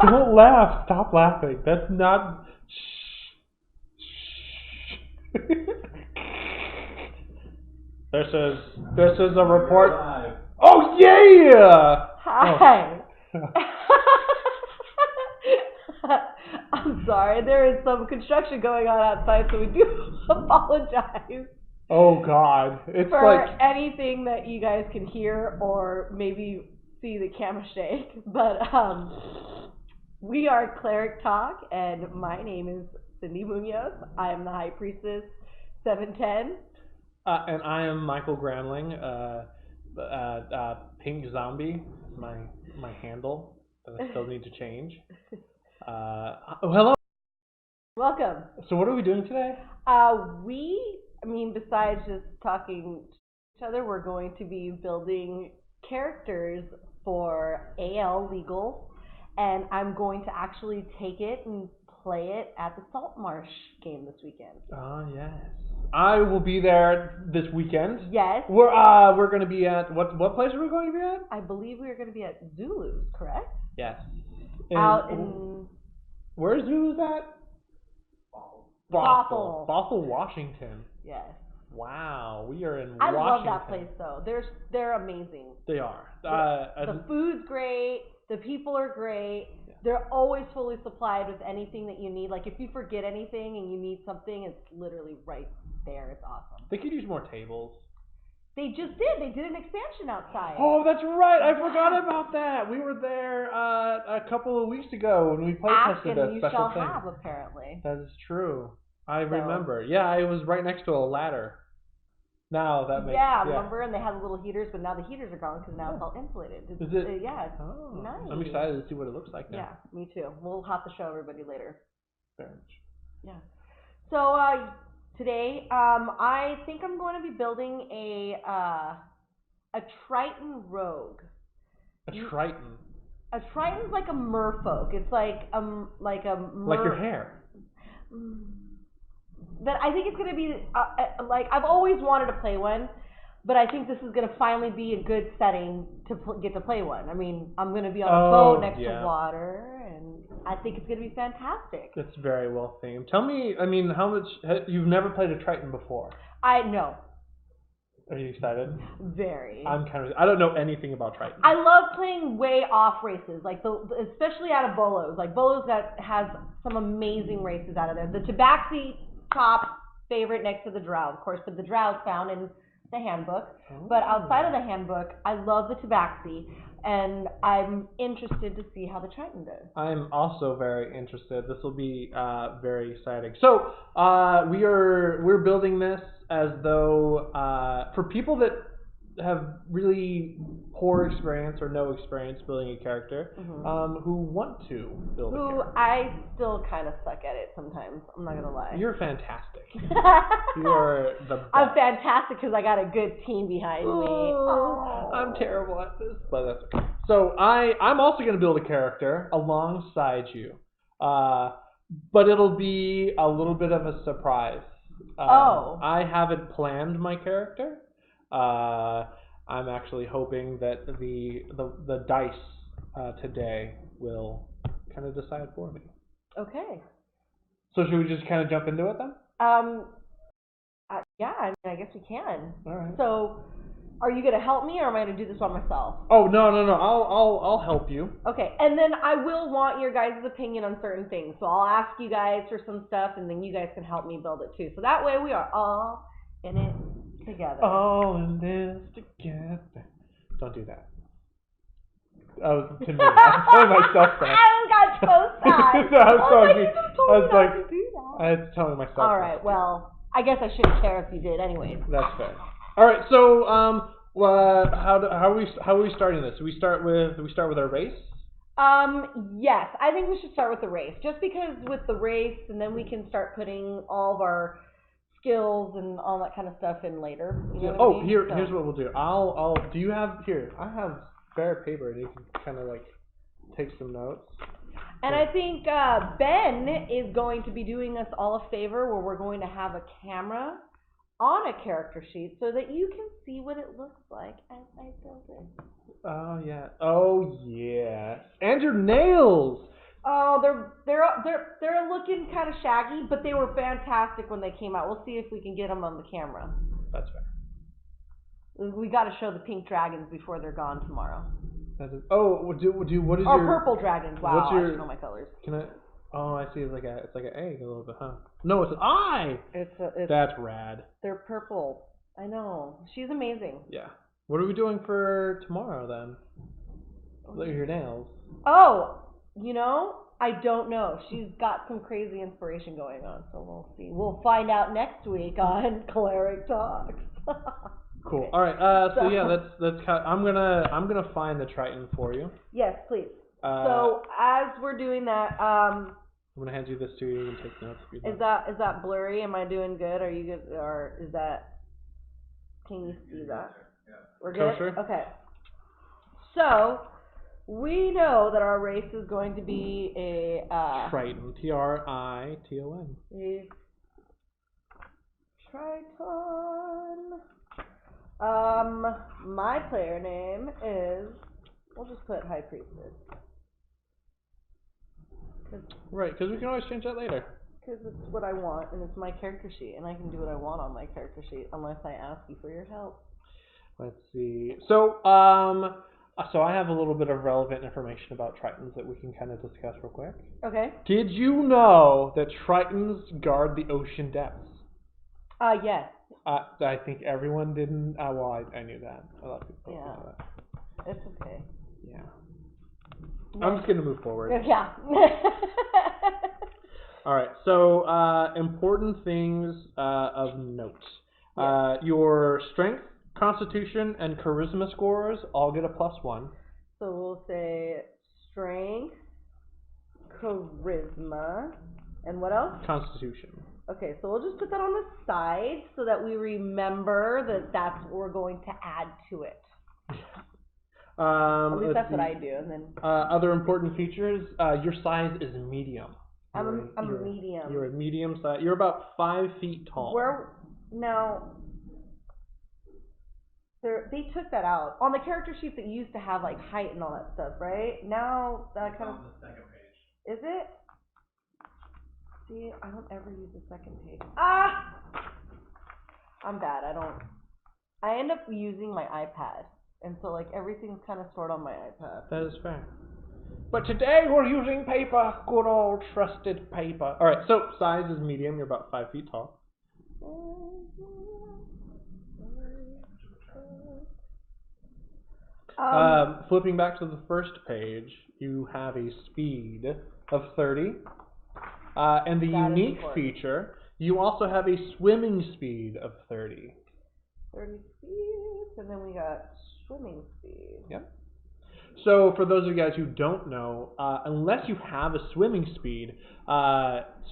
Don't laugh. Stop laughing. That's not. This is a report. Oh yeah! Hi. Oh. I'm sorry, there is some construction going on outside, so we do apologize Oh God! It's for like anything that you guys can hear or maybe see the camera shake. But we are Cleric Talk, and my name is Cindy Munoz. I am the High Priestess 710. and I am Michael Granling. Pink Zombie is my handle that I still need to change. Hello. Welcome. So what are we doing today? Besides just talking to each other, we're going to be building characters for AL Legal, and I'm going to actually take it and play it at the Salt Marsh game this weekend. Oh yes. I will be there this weekend. Yes. We're going to be at what place are we going to be at? I believe we are going to be at Zulu's, correct? Yes. Out in where's Zulu's at? Bothell. Bothell, Washington. Yes. Wow, we are in I Washington. love that place though. They're amazing. They are. The food's great. The people are great. Yeah. They're always fully supplied with anything that you need. Like if you forget anything and you need something, it's literally right there. It's awesome. They could use more tables. They just did. They did an expansion outside. Oh, that's right. I forgot about that. We were there a couple of weeks ago when we play tested that special thing. Have, apparently. That is true. I remember. Yeah, it was right next to a ladder. Now that makes remember? And they had the little heaters, but now the heaters are gone because now it's all insulated. Is it? Yeah, it's nice. I'm excited to see what it looks like now. Yeah, me too. We'll have to show everybody later. Very much. Yeah. So today, I think I'm going to be building a Triton rogue. A Triton. A Triton's like a merfolk. It's like like your hair. But I think it's going to be, I've always wanted to play one, but I think this is going to finally be a good setting to get to play one. I mean, I'm going to be on a boat next to water, and I think it's going to be fantastic. It's very well themed. Tell me, how much, you've never played a Triton before? I know. Are you excited? Very. I don't know anything about Triton. I love playing way off races, especially out of Bolos. Like Bolos has some amazing races out of there. The Tabaxi top favorite next to the Drow, of course, but the Drow's found in the handbook. Oh. But outside of the handbook, I love the Tabaxi, and I'm interested to see how the Triton does. I'm also very interested. This will be very exciting. So we're building this as though for people that have really poor experience or no experience building a character, who want to build a character. I still kind of suck at it sometimes. I'm not gonna lie. You're fantastic. You are the best. I'm fantastic because I got a good team behind me. Oh. I'm terrible at this, but that's okay. So I'm also gonna build a character alongside you, but it'll be a little bit of a surprise. I haven't planned my character. I'm actually hoping that the dice today will kind of decide for me. Okay. So should we just kind of jump into it then? Yeah, I guess we can. All right. So, are you gonna help me, or am I gonna do this by myself? Oh no! I'll help you. Okay, and then I will want your guys' opinion on certain things. So I'll ask you guys for some stuff, and then you guys can help me build it too. So that way we are all in it together. All in this together. Don't do that. I was telling myself that. I got so sad. No, I was telling myself. All right. Well, I guess I shouldn't care if you did, anyways. That's fair. All right. So, how are we starting this? Do we start with our race? Yes. I think we should start with the race, just because with the race, and then we can start putting all of our skills and all that kind of stuff in later. You know what I mean? Here's what we'll do. Do you have here? I have spare paper, and you can kind of like take some notes. And I think Ben is going to be doing us all a favor, where we're going to have a camera on a character sheet so that you can see what it looks like as I build it. Oh yeah. And your nails. Oh, they're looking kind of shaggy, but they were fantastic when they came out. We'll see if we can get them on the camera. That's fair. We got to show the pink dragons before they're gone tomorrow. Oh, what is or your... purple dragons. Wow, what's your, I should know my colors. Can I... Oh, I see. It's like an egg a little bit, huh? No, it's an eye! That's rad. They're purple. I know. She's amazing. Yeah. What are we doing for tomorrow, then? Look at your nails. Oh, I don't know. She's got some crazy inspiration going on, so we'll see. We'll find out next week on Cleric Talks. Cool. Okay. All right. So yeah, that's kind of, I'm gonna find the Triton for you. Yes, please. So as we're doing that, I'm gonna hand you this too. You can take notes. If is that blurry? Am I doing good? Are you good? Or is that? Can you see that? Yeah. We're good. Kosher? Okay. So we know that our race is going to be a Triton. Triton. A Triton. My player name is. We'll just put High Priestess. Right, because we can always change that later. Because it's what I want, and it's my character sheet, and I can do what I want on my character sheet, unless I ask you for your help. Let's see. So I have a little bit of relevant information about Tritons that we can kind of discuss real quick. Okay. Did you know that Tritons guard the ocean depths? Yes. I think everyone didn't. Well, I knew that. A lot of people didn't know that. It's okay. Yeah. I'm just gonna move forward. Yeah. All right. So important things of note. Yes. Your strength, constitution, and charisma scores all get a +1. So we'll say strength, charisma, and what else? Constitution. Okay, so we'll just put that on the side so that we remember that that's what we're going to add to it. At least that's what I do, and then other important features. Your size is medium. I'm medium. You're a medium size. You're about 5 feet tall. Now? They took that out on the character sheets that used to have like height and all that stuff, right? Now that kind of. On the second page. Is it? See, I don't ever use the second page. I'm bad. I end up using my iPad. And so, like, everything's kind of stored on my iPad. That is fair. But today we're using paper. Good old trusted paper. Alright, so size is medium. You're about 5 feet tall. Flipping back to the first page, you have a speed of 30. And the unique feature, you also have a swimming speed of 30. 30 speed, and then we got swimming speed. Yep. So for those of you guys who don't know, unless you have a swimming speed,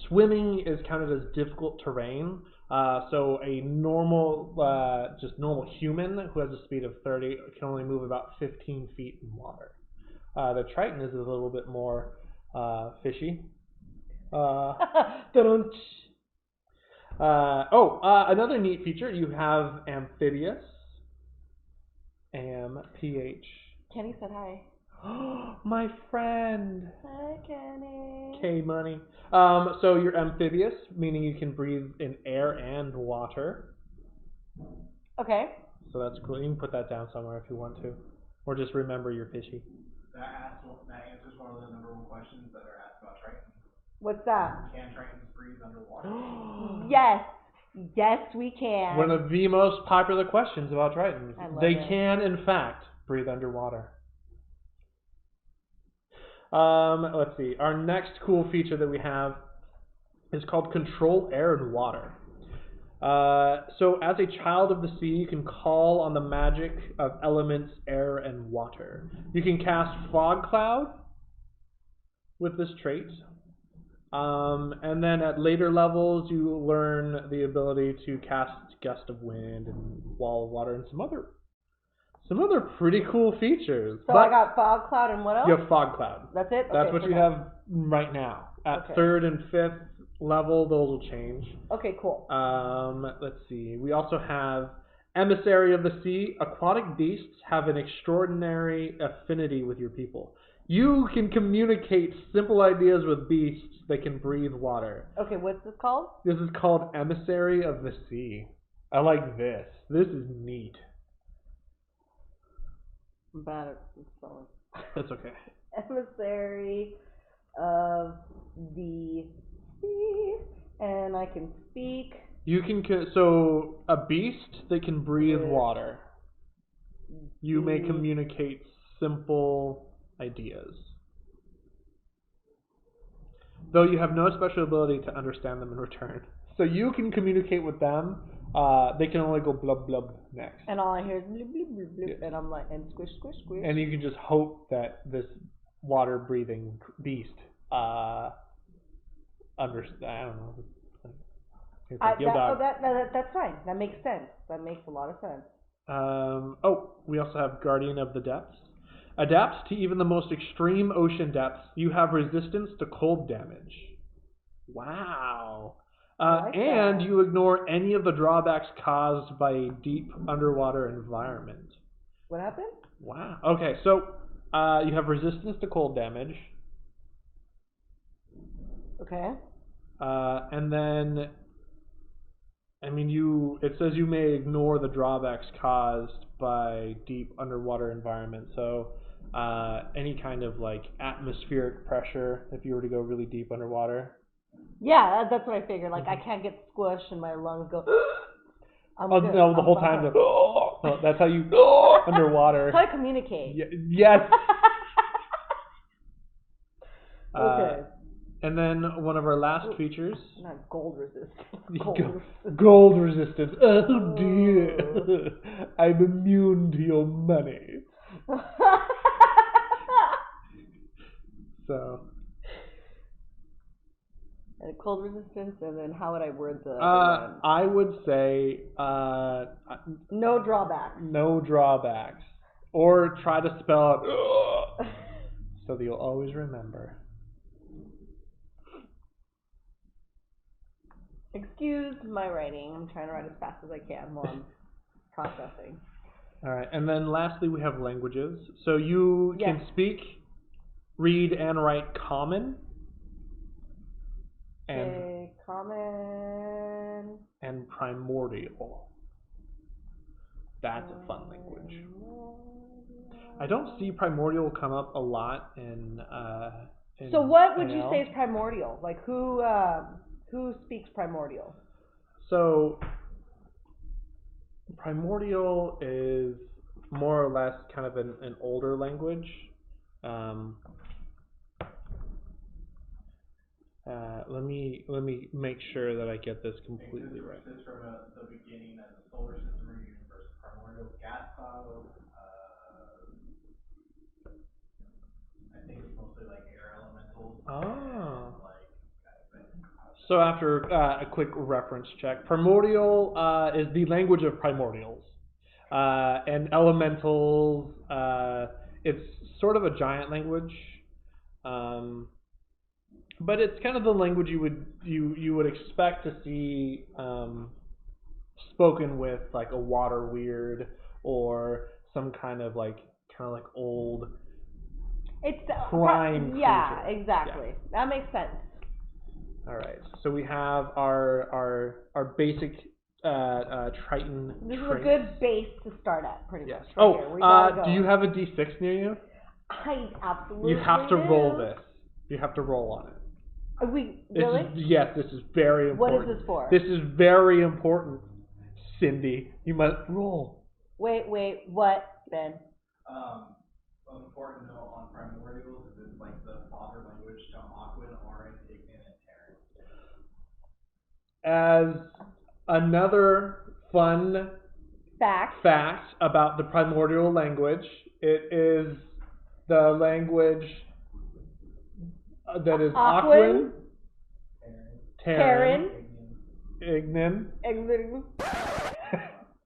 swimming is counted as difficult terrain. So a normal, just normal human who has a speed of 30 can only move about 15 feet in water. The Triton is a little bit more fishy. Another neat feature, you have amphibious. PH. Kenny said hi. My friend. Hi, Kenny. K-Money. So you're amphibious, meaning you can breathe in air and water. Okay. So that's cool. You can put that down somewhere if you want to. Or just remember you're fishy. That answers one of the number one questions that are asked about Triton. What's that? Can Tritons breathe underwater? Yes. Yes, we can. One of the most popular questions about Tritons. They it. can, in fact, breathe underwater. Let's see. Our next cool feature that we have is called Control Air and Water. So as a child of the sea, you can call on the magic of elements air and water. You can cast Fog Cloud with this trait. And then at later levels, you learn the ability to cast Gust of Wind and Wall of Water and some other pretty cool features. So I got Fog Cloud and what else? You have Fog Cloud. That's it? That's okay, what you have right now. At 3rd and 5th level, those will change. Okay, cool. Let's see. We also have Emissary of the Sea. Aquatic beasts have an extraordinary affinity with your people. You can communicate simple ideas with beasts that can breathe water. Okay, what's this called? This is called Emissary of the Sea. I like this. This is neat. I'm bad at spelling. That's okay. Emissary of the sea, and I can speak. You can so a beast that can breathe water. You may communicate simple ideas. Though you have no special ability to understand them in return. So you can communicate with them. They can only go blub blub next. And all I hear is blub blub blub blub, and I'm like, and squish squish squish. And you can just hope that this water breathing beast understand. I don't know. That's fine. That makes sense. That makes a lot of sense. We also have Guardian of the Depths. Adapts to even the most extreme ocean depths. You have resistance to cold damage. Wow. And you ignore any of the drawbacks caused by a deep underwater environment. What happened? Wow. Okay, so you have resistance to cold damage. Okay. And then, it says you may ignore the drawbacks caused by deep underwater environment. So any kind of like atmospheric pressure, if you were to go really deep underwater. Yeah, that's what I figured. Like, I can't get squished and my lungs go. No, the whole time. No, that's how you underwater. That's how I communicate. Yes. Okay. And then one of our last features. Not gold resistance. Gold resistance. Oh dear. I'm immune to your money. So. And cold resistance, and then how would I word the? I would say no drawbacks. No drawbacks. Or try to spell it so that you'll always remember. Excuse my writing. I'm trying to write as fast as I can while I'm processing. All right, and then lastly we have languages. So you can speak, read, and write Common. And Common. And Primordial. That's a fun language. I don't see Primordial come up a lot in so what would you say is Primordial? Like who speaks Primordial? So Primordial is more or less kind of an older language. Let me make sure that I get this completely right. This from the beginning as a solar system or universe. Primordial gas cloud. I think it's mostly like air elementals. Oh. So after a quick reference check, Primordial is the language of primordials. And elementals, it's sort of a giant language. But it's kind of the language you would expect to see spoken with like a water weird or some kind of like old crime creature. Yeah, exactly. Yeah. That makes sense. All right, so we have our basic Triton. This traits. is a good base to start at, pretty much. Right do you have a D6 near you? I absolutely You have to do. roll this. You have to roll on it. Are we really? Yes, this is very important. What is this for? This is very important, Cindy. You must roll. Wait, what, Ben? Important note on primordials is it's like the father language to Aquan, Auran, Ignan, and Terran. As another fun fact about the primordial language, it is the language that is Aquan, Terran, Ignan.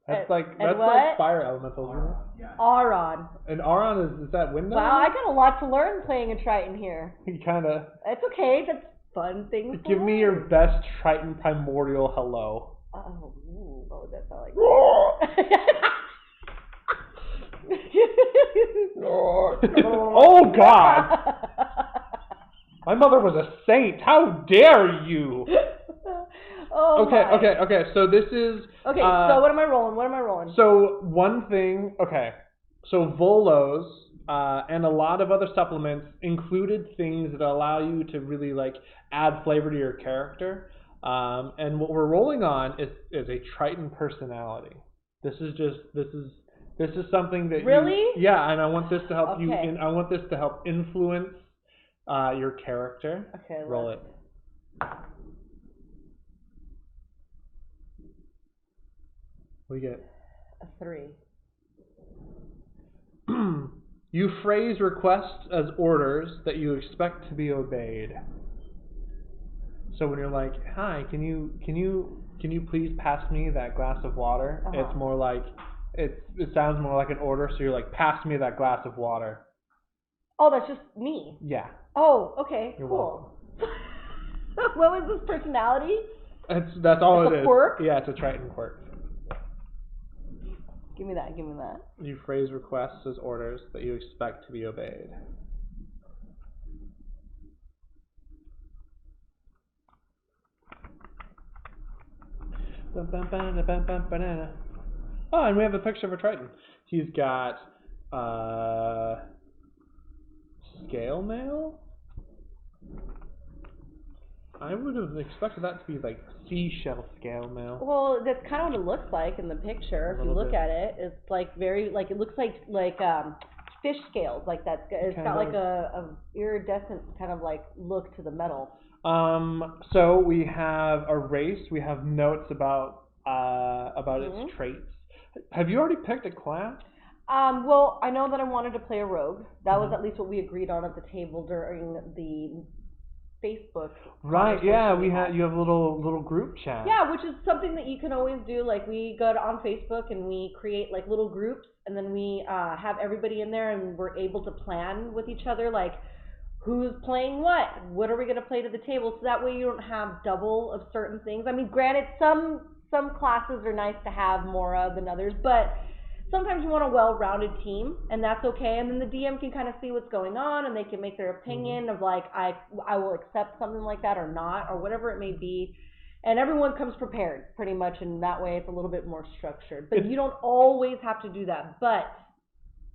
That's like fire elementals, isn't it? Yeah. Auran. And Auran is that wind? Wow, I got a lot to learn playing a Triton here. You kind of. That's okay. That's fun things. Give me your best Triton primordial hello. Oh, that's how I like. Oh, God. My mother was a saint. How dare you? Oh Okay, my. okay. So this is... Okay, so what am I rolling? So one thing... Okay. So Volos and a lot of other supplements included things that allow you to really, like, add flavor to your character. And what we're rolling on is a Triton personality. This is something that Really? yeah, and I want this to help you. Okay. I want this to help influence your character. Okay, Roll it. What do you get? A 3. You phrase requests as orders that you expect to be obeyed. So when you're like, "Hi, can you please pass me that glass of water?" Uh-huh. It's more like it sounds more like an order. So you're like, "Pass me that glass of water." Oh, that's just me. Yeah. Oh, okay, You're cool. What was this personality? That's all It's it a is. quirk? Yeah, it's a Triton quirk. Give me that. You phrase requests as orders that you expect to be obeyed. Oh, and we have a picture of a Triton. He's got scale mail. I would have expected that to be like seashell scale mail. Well, that's kind of what it looks like in the picture. If you look at it, it's like very like it looks like fish scales, like that. It's got like a iridescent kind of like look to the metal. So we have a race. We have notes about its traits. Have you already picked a class? Well, I know that I wanted to play a rogue. That was at least what we agreed on at the table during the Facebook. Right, yeah, you have a little group chat. Yeah, which is something that you can always do. Like we go on Facebook and we create like little groups, and then we have everybody in there, and we're able to plan with each other, like who's playing what are we going to play to the table, so that way you don't have double of certain things. I mean, granted, some classes are nice to have more of than others, but sometimes you want a well-rounded team, and that's okay. And then the DM can kind of see what's going on, and they can make their opinion of like, I will accept something like that or not, or whatever it may be. And everyone comes prepared, pretty much, and that way it's a little bit more structured. But you don't always have to do that. But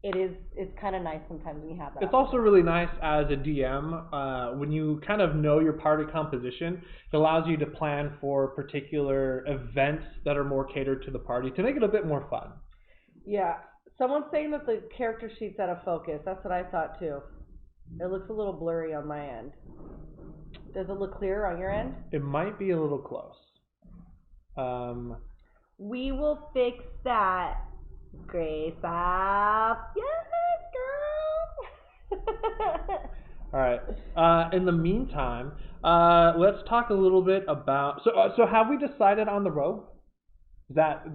it's kind of nice sometimes when you have that. It's also really nice as a DM when you kind of know your party composition. It allows you to plan for particular events that are more catered to the party to make it a bit more fun. Yeah, someone's saying that the character sheet's out of focus. That's what I thought too. It looks a little blurry on my end. Does it look clear on your end? It might be a little close. We will fix that. Grace up. Yes, girl. All right. In the meantime, let's talk a little bit about. So have we decided on the rogue? That's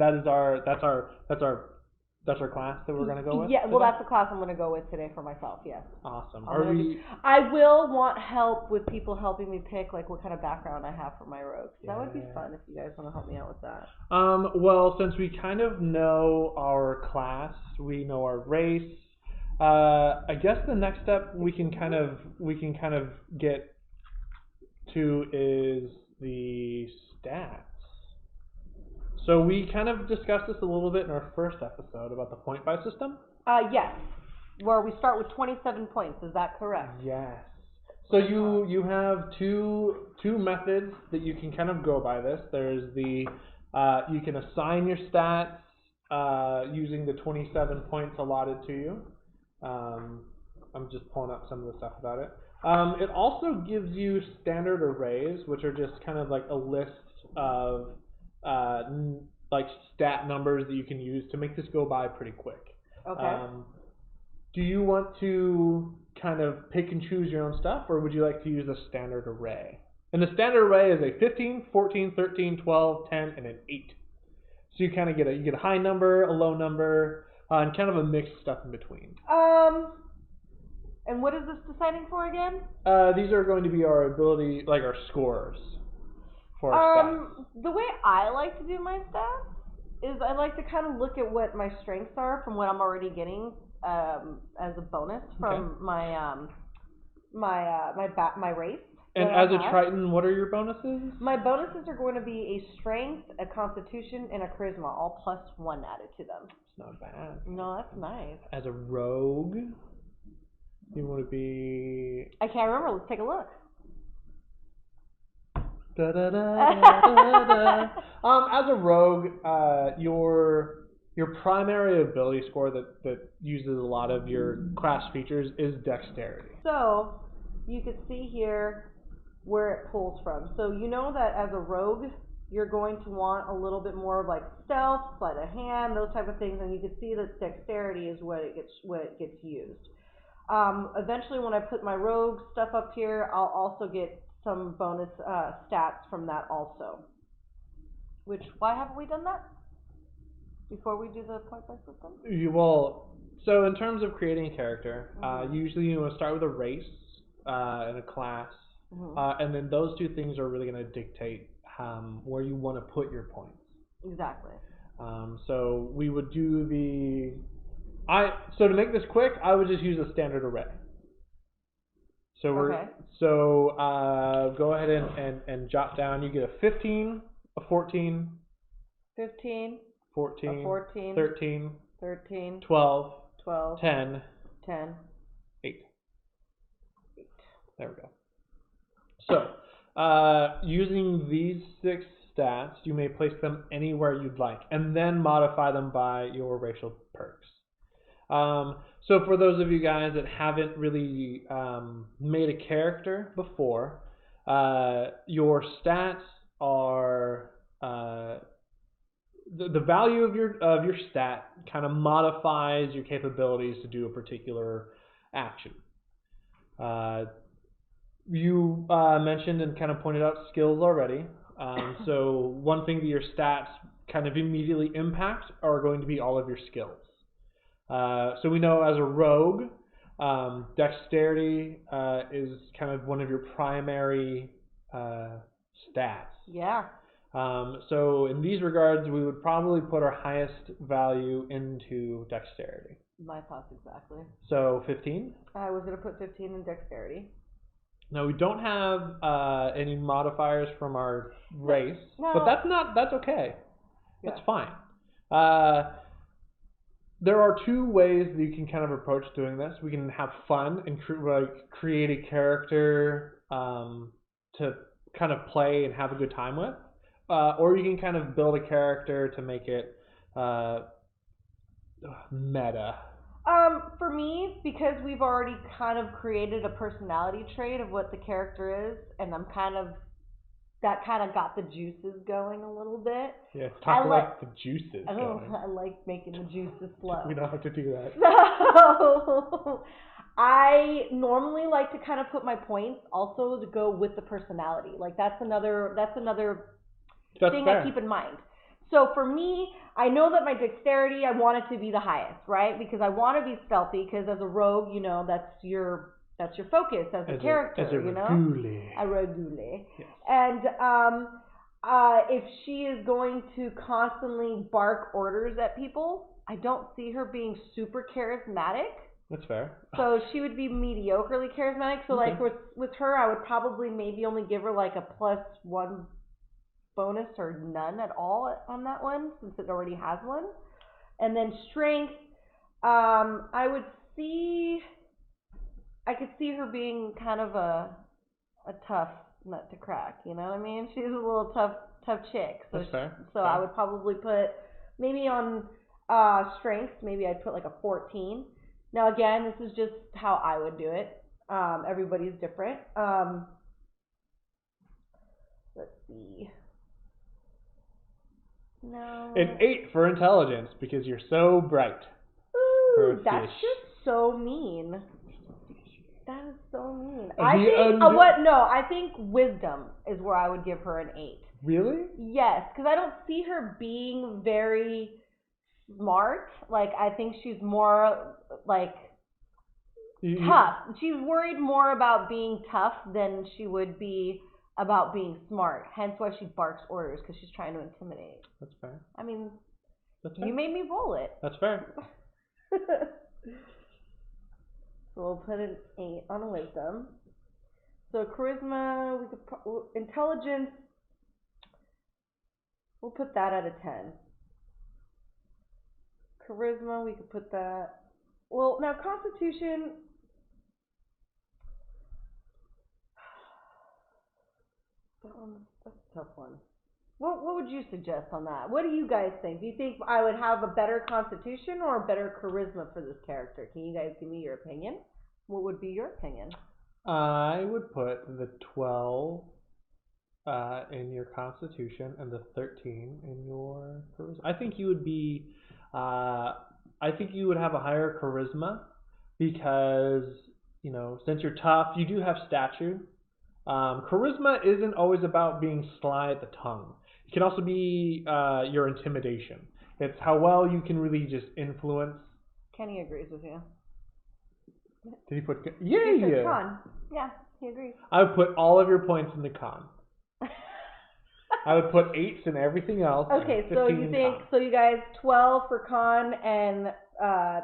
our class that we're gonna go with? Yeah, well, today? that's the class I'm gonna go with today for myself. Yes. Awesome. I will want help with people helping me pick like what kind of background I have for my rogue. That would be fun if you guys want to help me out with that. Well, since we kind of know our class, we know our race. I guess the next step we can kind of get to is the stats. So we kind of discussed this a little bit in our first episode about the point buy system. Yes, where we start with 27 points. Is that correct? Yes. So you have two methods that you can kind of go by this. There's the you can assign your stats using the 27 points allotted to you. I'm just pulling up some of the stuff about it. It also gives you standard arrays, which are just kind of like a list of like stat numbers that you can use to make this go by pretty quick. Okay. Do you want to kind of pick and choose your own stuff, or would you like to use a standard array? And the standard array is a 15, 14, 13, 12, 10, and an 8. So you kind of get a high number, a low number, and kind of a mixed stuff in between. And what is this deciding for again? These are going to be our ability, like our scores for our stats. The way I like to do my stats is I like to kind of look at what my strengths are from what I'm already getting as a bonus from my my race. And that I as a have. Triton, what are your bonuses? My bonuses are going to be a strength, a constitution, and a charisma, all +1 added to them. It's not bad. No, that's nice. As a rogue, you want to be... I can't remember. Let's take a look. Da, da, da, da, da, da. As a rogue, your primary ability score that uses a lot of your class features is dexterity. So, you can see here where it pulls from. So you know that as a rogue, you're going to want a little bit more of like stealth, sleight of hand, those type of things, and you can see that dexterity is what it gets used. Eventually, when I put my rogue stuff up here, I'll also get some bonus stats from that also. Which, why haven't we done that before we do the point by system? So in terms of creating a character, usually you want to start with a race and a class. And then those two things are really going to dictate where you want to put your points. Exactly. So we would do so to make this quick, I would just use a standard array. So go ahead and jot down. You get a 15, a 14, 15, 14, a 14, 13, 13, 12, 12, 10, 10, 8. There we go. So, using these 6 stats, you may place them anywhere you'd like, and then modify them by your racial perks. So for those of you guys that haven't really made a character before, your stats are the value of your stat kind of modifies your capabilities to do a particular action. You mentioned and kind of pointed out skills already. So one thing that your stats kind of immediately impact are going to be all of your skills. So we know as a rogue, dexterity is kind of one of your primary stats. Yeah. So in these regards, we would probably put our highest value into dexterity. My thoughts exactly. So 15? I was going to put 15 in dexterity. No, we don't have any modifiers from our race, No. but that's okay. Yeah. That's fine. There are 2 ways that you can kind of approach doing this. We can have fun and create a character to kind of play and have a good time with, or you can kind of build a character to make it meta. For me, because we've already kind of created a personality trait of what the character is, and that kind of got the juices going a little bit. Yeah, talk about the juices going. I like making the juices flow. We don't have to do that. So, I normally like to kind of put my points also to go with the personality. Like that's another thing fair. I keep in mind. So for me, I know that my dexterity, I want it to be the highest, right? Because I want to be stealthy, because as a rogue, that's your focus as a character, as a regule. A regule. Yes. And if she is going to constantly bark orders at people, I don't see her being super charismatic. That's fair. So she would be mediocrely charismatic. So okay. like with her, I would probably maybe only give her like a +1 bonus or none at all on that one, since it already has one. And then strength, I could see her being kind of a tough nut to crack, you know what I mean? She's a little tough chick. So That's fair. So fair. I would probably put, maybe on strength, maybe I'd put like a 14. Now again, this is just how I would do it. Everybody's different. Let's see. No. An 8 for intelligence, because you're so bright. Ooh, that's just so mean. That is so mean. I think wisdom is where I would give her an 8. Really? Yes, because I don't see her being very smart. Like, I think she's more like tough. She's worried more about being tough than she would be about being smart. Hence why she barks orders, because she's trying to intimidate. That's fair. I mean, That's fair. you made me roll it. That's fair. So we'll put an 8 on wisdom. So charisma, we could intelligence. We'll put that at a 10. Charisma, we could put that. Well, now Constitution. That's a tough one. What would you suggest on that? What do you guys think? Do you think I would have a better Constitution or a better charisma for this character? Can you guys give me your opinion? What would be your opinion? I would put the 12 in your Constitution and the 13 in your charisma. I think you would be. I think you would have a higher charisma because since you're tough, you do have stature. Charisma isn't always about being sly at the tongue. It can also be your intimidation. It's how well you can really just influence. Kenny agrees with you. Did he put? He said con. Yeah, he agrees. I would put all of your points in the con. I would put 8s in everything else. Okay, so you think con. So you guys 12 for con and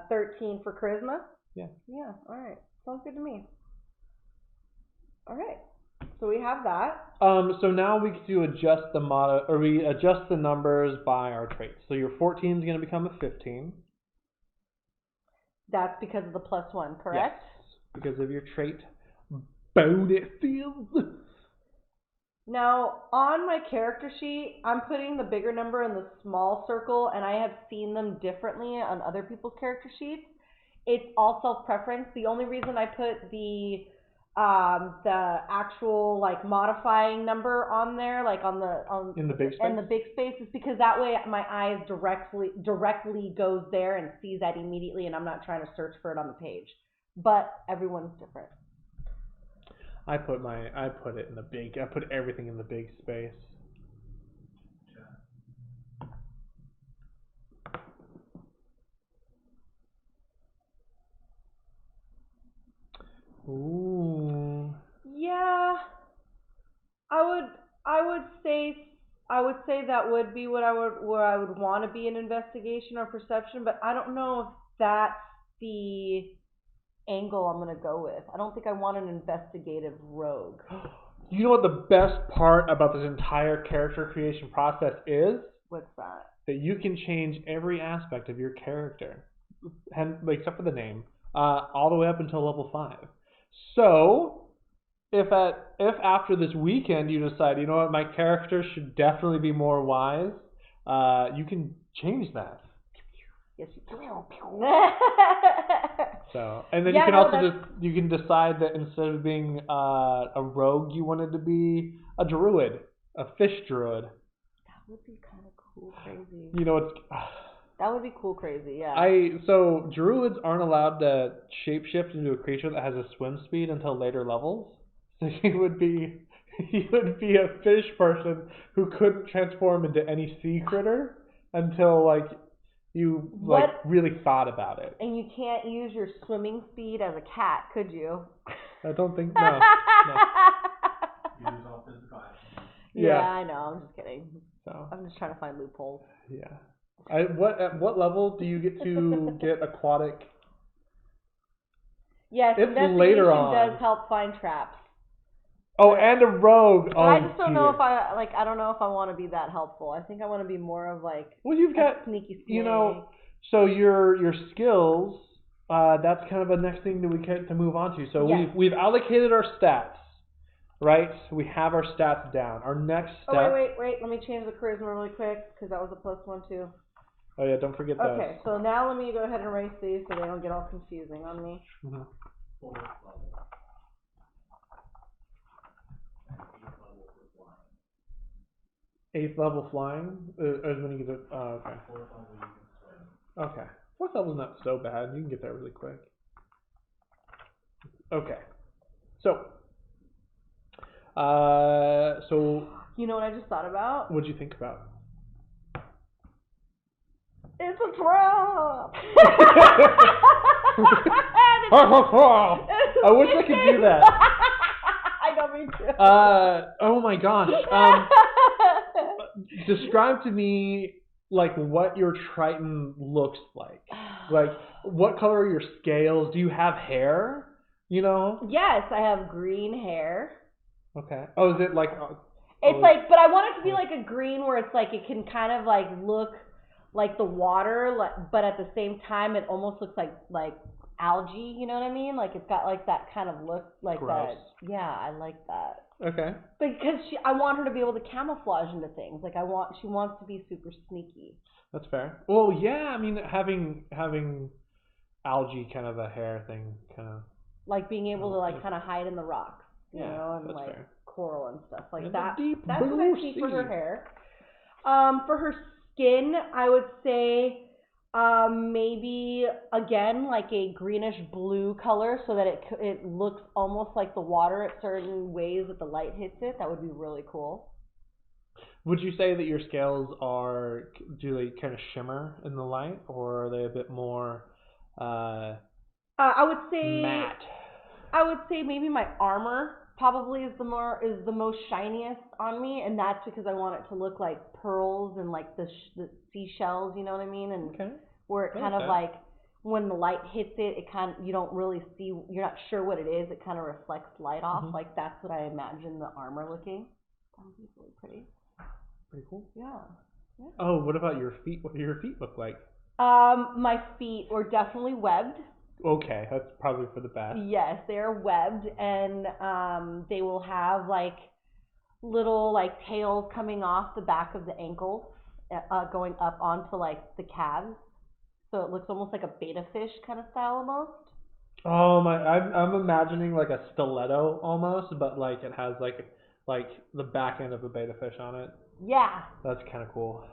13 for charisma? Yeah. Yeah. All right. Sounds good to me. All right. So we have that. So now we do adjust we adjust the numbers by our traits. So your 14 is going to become a 15. That's because of the +1, correct? Yes, because of your trait bonuses. Now, on my character sheet, I'm putting the bigger number in the small circle, and I have seen them differently on other people's character sheets. It's all self-preference. The only reason I put the actual modifying number on there, in the big space, in the big space, is because that way my eyes directly goes there and sees that immediately, and I'm not trying to search for it on the page. But everyone's different. I put it in the big. I put everything in the big space. Ooh. Yeah, I would say that would be where I would want to be in investigation or perception, but I don't know if that's the angle I'm gonna go with. I don't think I want an investigative rogue. You know what the best part about this entire character creation process is? What's that? That you can change every aspect of your character, and except for the name, all the way up until level 5. So, if after this weekend you decide, you know what, my character should definitely be more wise, you can change that. Yes, you can. So, and then you can also you can decide that instead of being a rogue, you wanted to be a druid, a fish druid. That would be kind of cool, crazy. That would be cool, crazy, yeah. So druids aren't allowed to shapeshift into a creature that has a swim speed until later levels. So he would be a fish person who couldn't transform into any sea critter until you really thought about it. And you can't use your swimming speed as a cat, could you? I don't think no. Use all physical action. Yeah, I know. I'm just kidding. So I'm just trying to find loopholes. Yeah. At what level do you get to get aquatic? Yes, it's investigation later on. Does help find traps. Oh, and a rogue. But I just don't know if I don't know if I want to be that helpful. I think I want to be more of well, you've got sneaky. So your skills. That's kind of the next thing that we get to move on to. So yes. we've allocated our stats. Right, we have our stats down. Our next step. Oh wait! Let me change the charisma really quick because that was a +1 too. Oh yeah, don't forget those. Okay, so now let me go ahead and erase these so they don't get all confusing on me. Mm-hmm. 8th level flying is when you get it. Oh, okay. 4th level you can swim. Okay, 4th level's not so bad. You can get there really quick. Okay, so. You know what I just thought about? What'd you think about? It's a trap! I wish I could do that. I know, me too. Oh my gosh. Describe to me what your Triton looks like. what color are your scales? Do you have hair? You know? Yes, I have green hair. Okay. Oh, is it like? It's like, but I want it to be like a green where it's like it can kind of like look like the water, like, but at the same time it almost looks like algae. You know what I mean? Like it's got like that kind of look, like Gross. that. Yeah, I like that. Okay. Because I want her to be able to camouflage into things. Like she wants to be super sneaky. That's fair. Well, yeah. I mean, having algae kind of a hair thing, kind of. Like being able to like kind of hide in the rocks, you Yeah, know, and that's like fair. coral and stuff like And that. the deep That's what blue I see for sea. her hair. For her skin, I would say maybe again like a greenish blue color, so that it looks almost like the water at certain ways that the light hits it. That would be really cool. Would you say that your scales do they kind of shimmer in the light, or are they a bit more I would say matte? I would say maybe my armor probably is the most shiniest on me, and that's because I want it to look like pearls and like the seashells, you know what I mean? And Okay. where it kind of like when the light hits it, it kind of, you don't really see, you're not sure what it is. It kind of reflects light off. Mhm. Like that's what I imagine the armor looking. That would be really pretty. Pretty cool. Yeah. Oh, what about your feet? What do your feet look like? My feet were definitely webbed. Okay, that's probably for the best. Yes, they're webbed, and they will have like little like tails coming off the back of the ankles, going up onto like the calves. So it looks almost like a beta fish kind of style almost. Oh my! I'm imagining like a stiletto almost, but like it has like the back end of a beta fish on it. Yeah. That's kind of cool.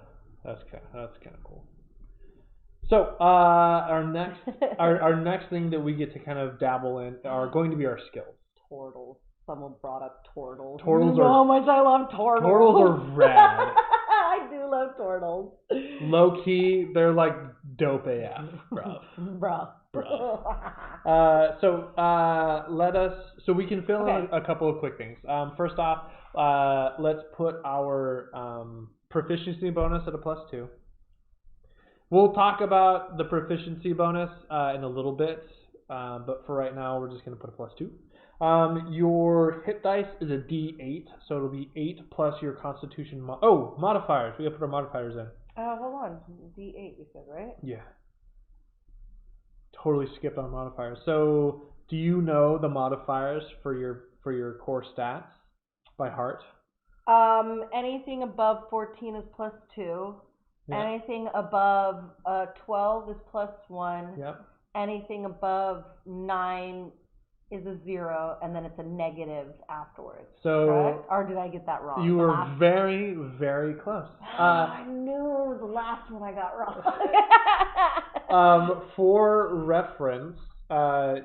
That's kind of cool. So our next thing that we get to kind of dabble in are going to be our skills. Turtles. Someone brought up turtles. Turtles you know are how much I love turtles. Turtles are rad. I do love turtles. Low key, they're like dope AF, Bruh. So we can fill in a couple of quick things. First off, let's put our proficiency bonus at a +2. We'll talk about the proficiency bonus in a little bit, but for right now, we're just going to put a +2. Your hit dice is a D8, so it'll be 8 plus your Constitution. Modifiers. We got to put our modifiers in. Hold on. D8, you said, right? Yeah. Totally skipped on modifiers. So, do you know the modifiers for your core stats by heart? Anything above 14 is +2. Yeah. Anything above 12 is +1. Yep. Anything above 9 is a 0, and then it's a negative afterwards. So, correct? Or did I get that wrong? You were very, very close. I knew the last one I got wrong. For reference,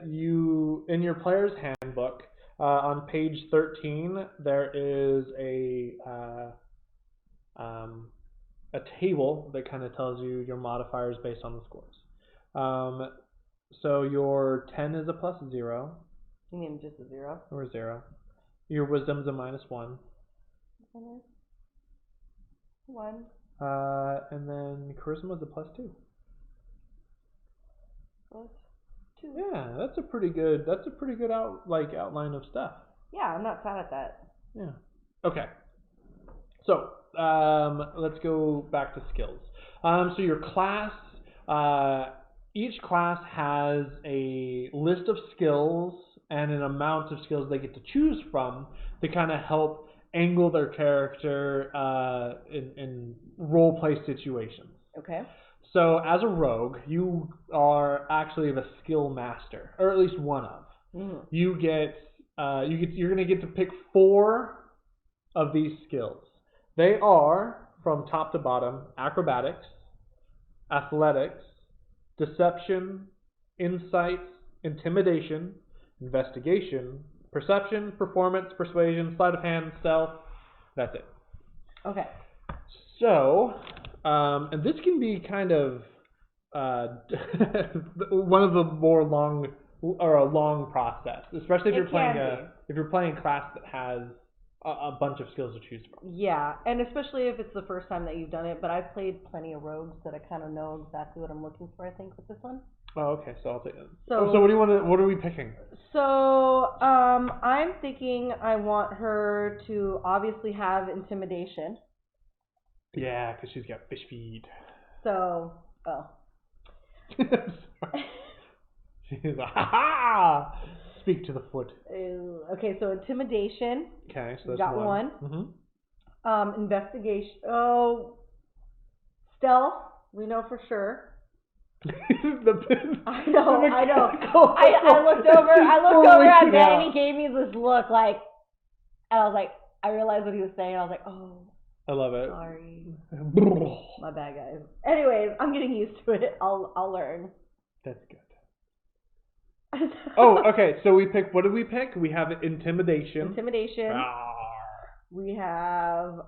you in your player's handbook on page 13 there is a table that kind of tells you your modifiers based on the scores. So your 10 is a +0. You mean just a 0? Or 0. Your wisdom's a -1. 1. And then charisma's a +2. +2. Yeah, that's a pretty good outline of stuff. Yeah, I'm not sad at that. Yeah. Okay. So let's go back to skills. So your class, each class has a list of skills and an amount of skills they get to choose from to kind of help angle their character in role play situations. Okay. So as a rogue, you are actually the skill master, or at least one of. Mm-hmm. You're going to get to pick 4 of these skills. They are, from top to bottom, acrobatics, athletics, deception, insight, intimidation, investigation, perception, performance, persuasion, sleight of hand, stealth. That's it. Okay. So, and this can be kind of one of the more long process, especially if you're playing a class that has a bunch of skills to choose from. Yeah, and especially if it's the first time that you've done it, but I've played plenty of rogues that I kind of know exactly what I'm looking for, I think, with this one. Oh, okay. So I'll take it. So- So what do you want to? What are we picking? So, I'm thinking I want her to obviously have intimidation. Yeah, because she's got fish feet. So, She's like, ha ha! Speak to the foot. okay, so intimidation. Okay, so that's Got one. Mm-hmm. Investigation. Oh, stealth. We know for sure. I know. I looked over at Ben. He gave me this look like, and I was like, I realized what he was saying. I was like, oh, I love it. sorry, my bad, guys. Anyways, I'm getting used to it. I'll learn. That's good. Oh, okay. So we pick. What did we pick? We have intimidation. Intimidation. Rawr. We have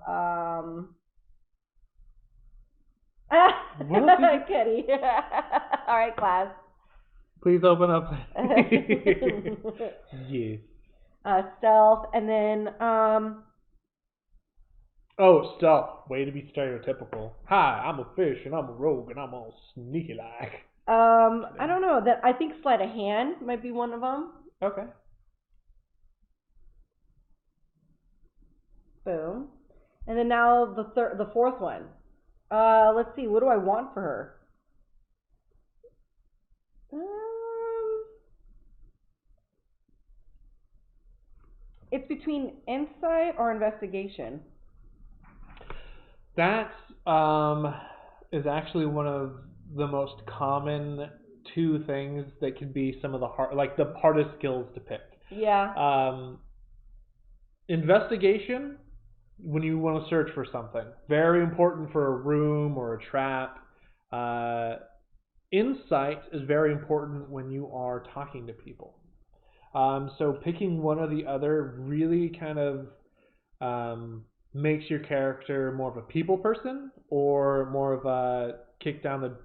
What else did Kitty. All right, class. Please open up. Yes. Stealth, and then Oh, stealth. Way to be stereotypical. Hi, I'm a fish and I'm a rogue and I'm all sneaky like. I don't know. That I think sleight of hand might be one of them. Okay. Boom. And then now the fourth one. Let's see. What do I want for her? It's between insight or investigation. That is actually one of the most common two things that can be some of the hardest skills to pick. Yeah. Investigation, when you want to search for something, very important for a room or a trap. Insight is very important when you are talking to people. So picking one or the other really kind of makes your character more of a people person or more of a kick down the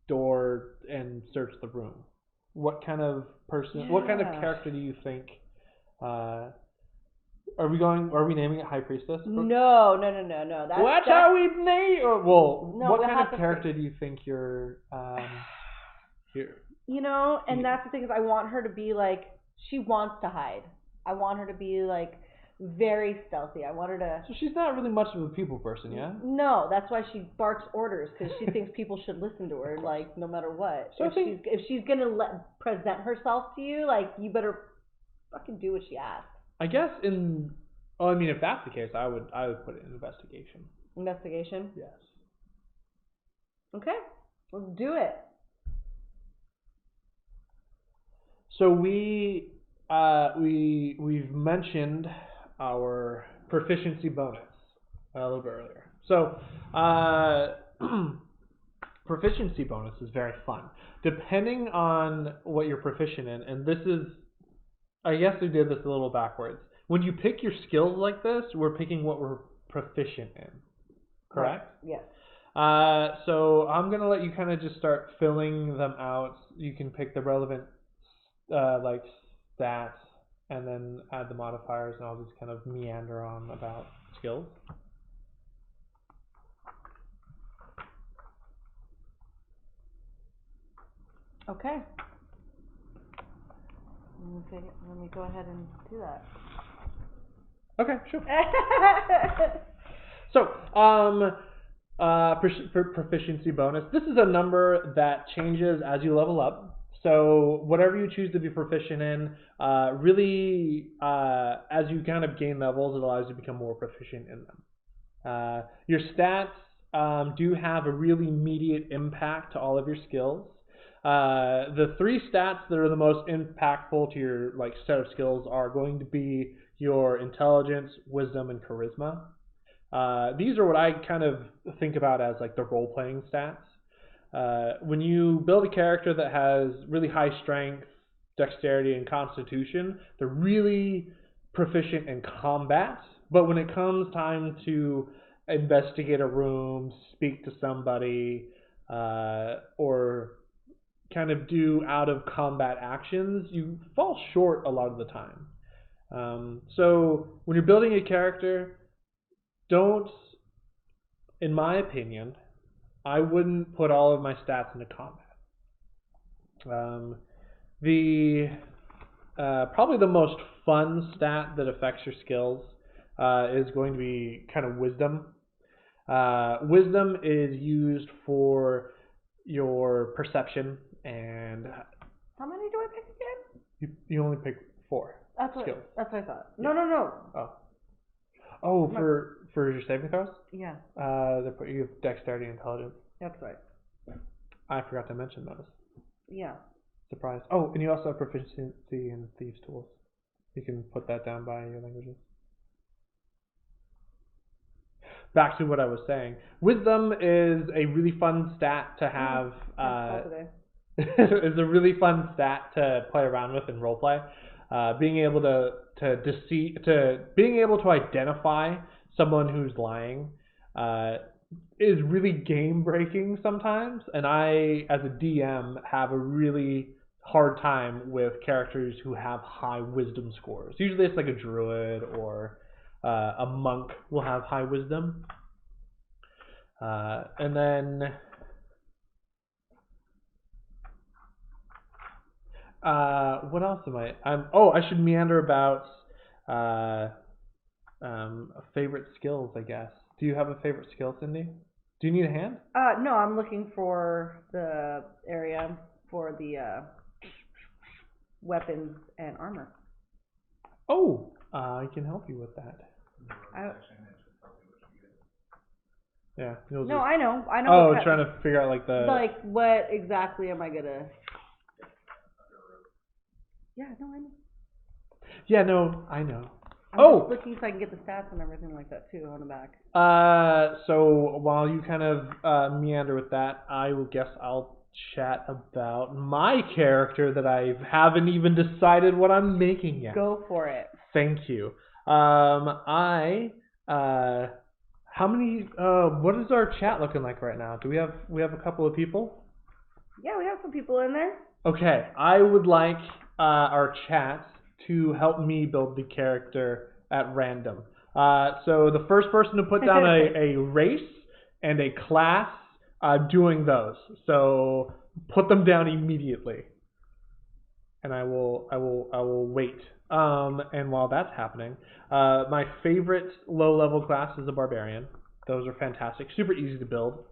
door and search the room. What kind of person? Yeah. What kind of character do you think? Are we naming it High Priestess? No. That's how we name. Well, no, what kind of character do you think you're here? You know, and that's the thing is, I want her to be like, she wants to hide. I want her to be like very stealthy. I want her to. So she's not really much of a people person, yeah? No, that's why she barks orders, because she thinks people should listen to her, like no matter what. So if she's gonna present herself to you, like you better fucking do what she asks. I guess if that's the case, I would put it in investigation. Investigation? Yes. Okay, let's do it. So we've mentioned our proficiency bonus a little bit earlier. So proficiency bonus is very fun. Depending on what you're proficient in, and this is, I guess we did this a little backwards. When you pick your skills like this, we're picking what we're proficient in. Correct? Right. Yes. So I'm going to let you kind of just start filling them out. You can pick the relevant stats and then add the modifiers, and I'll just kind of meander on about skills. Okay. Let me go ahead and do that. Okay, sure. So, proficiency bonus. This is a number that changes as you level up. So whatever you choose to be proficient in, really, as you kind of gain levels, it allows you to become more proficient in them. Your stats do have a really immediate impact to all of your skills. The three stats that are the most impactful to your set of skills are going to be your intelligence, wisdom, and charisma. These are what I kind of think about as the role-playing stats. When you build a character that has really high strength, dexterity, and constitution, they're really proficient in combat. But when it comes time to investigate a room, speak to somebody, or kind of do out of combat actions, you fall short a lot of the time. So when you're building a character, don't, in my opinion, I wouldn't put all of my stats into combat. The probably the most fun stat that affects your skills is going to be kind of wisdom. Wisdom is used for your perception, and How many do I pick again? you only pick 4 skills. That's what I thought. No. Oh, for your saving throws? Yeah, You have dexterity and intelligence. that's right. I forgot to mention those. Yeah. Surprise. Oh, and you also have proficiency in thieves' tools. You can put that down by your languages. Back to what I was saying. Wisdom is a really fun stat to have. Is a really fun stat to play around with in roleplay. Being able being able to identify someone who's lying is really game breaking sometimes, and I, as a DM, have a really hard time with characters who have high wisdom scores. Usually, it's like a druid or a monk will have high wisdom, and then. What else am I? I should meander about favorite skills, I guess. Do you have a favorite skill, Cindy? Do you need a hand? No, I'm looking for the area for the weapons and armor. Oh, I can help you with that. Yeah. No, I know. Oh, trying to figure out like the. Like, what exactly am I gonna? Yeah, no, I know. Yeah, no, I know. I'm just looking so I can get the stats and everything like that too on the back. So while you kind of meander with that, I'll chat about my character that I haven't even decided what I'm making yet. Go for it. Thank you. How many? What is our chat looking like right now? Do we have a couple of people? Yeah, we have some people in there. Okay, I would like our chat to help me build the character at random. So the first person to put down a race and a class, doing those. So put them down immediately, and I will wait. And while that's happening, my favorite low-level class is a barbarian. Those are fantastic, super easy to build.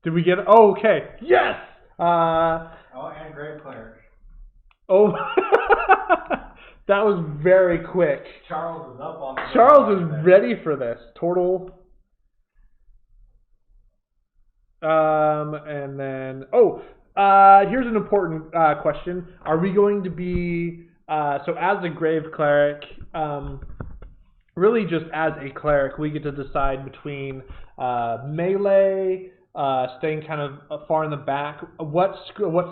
Did we get it? Oh, okay. Yes! And Grave Cleric. Oh, that was very quick. Charles is up on the Charles is ready for this. Turtle. And then, here's an important question. Are we going to be, so as a Grave Cleric, really just as a cleric, we get to decide between melee, staying kind of far in the back. What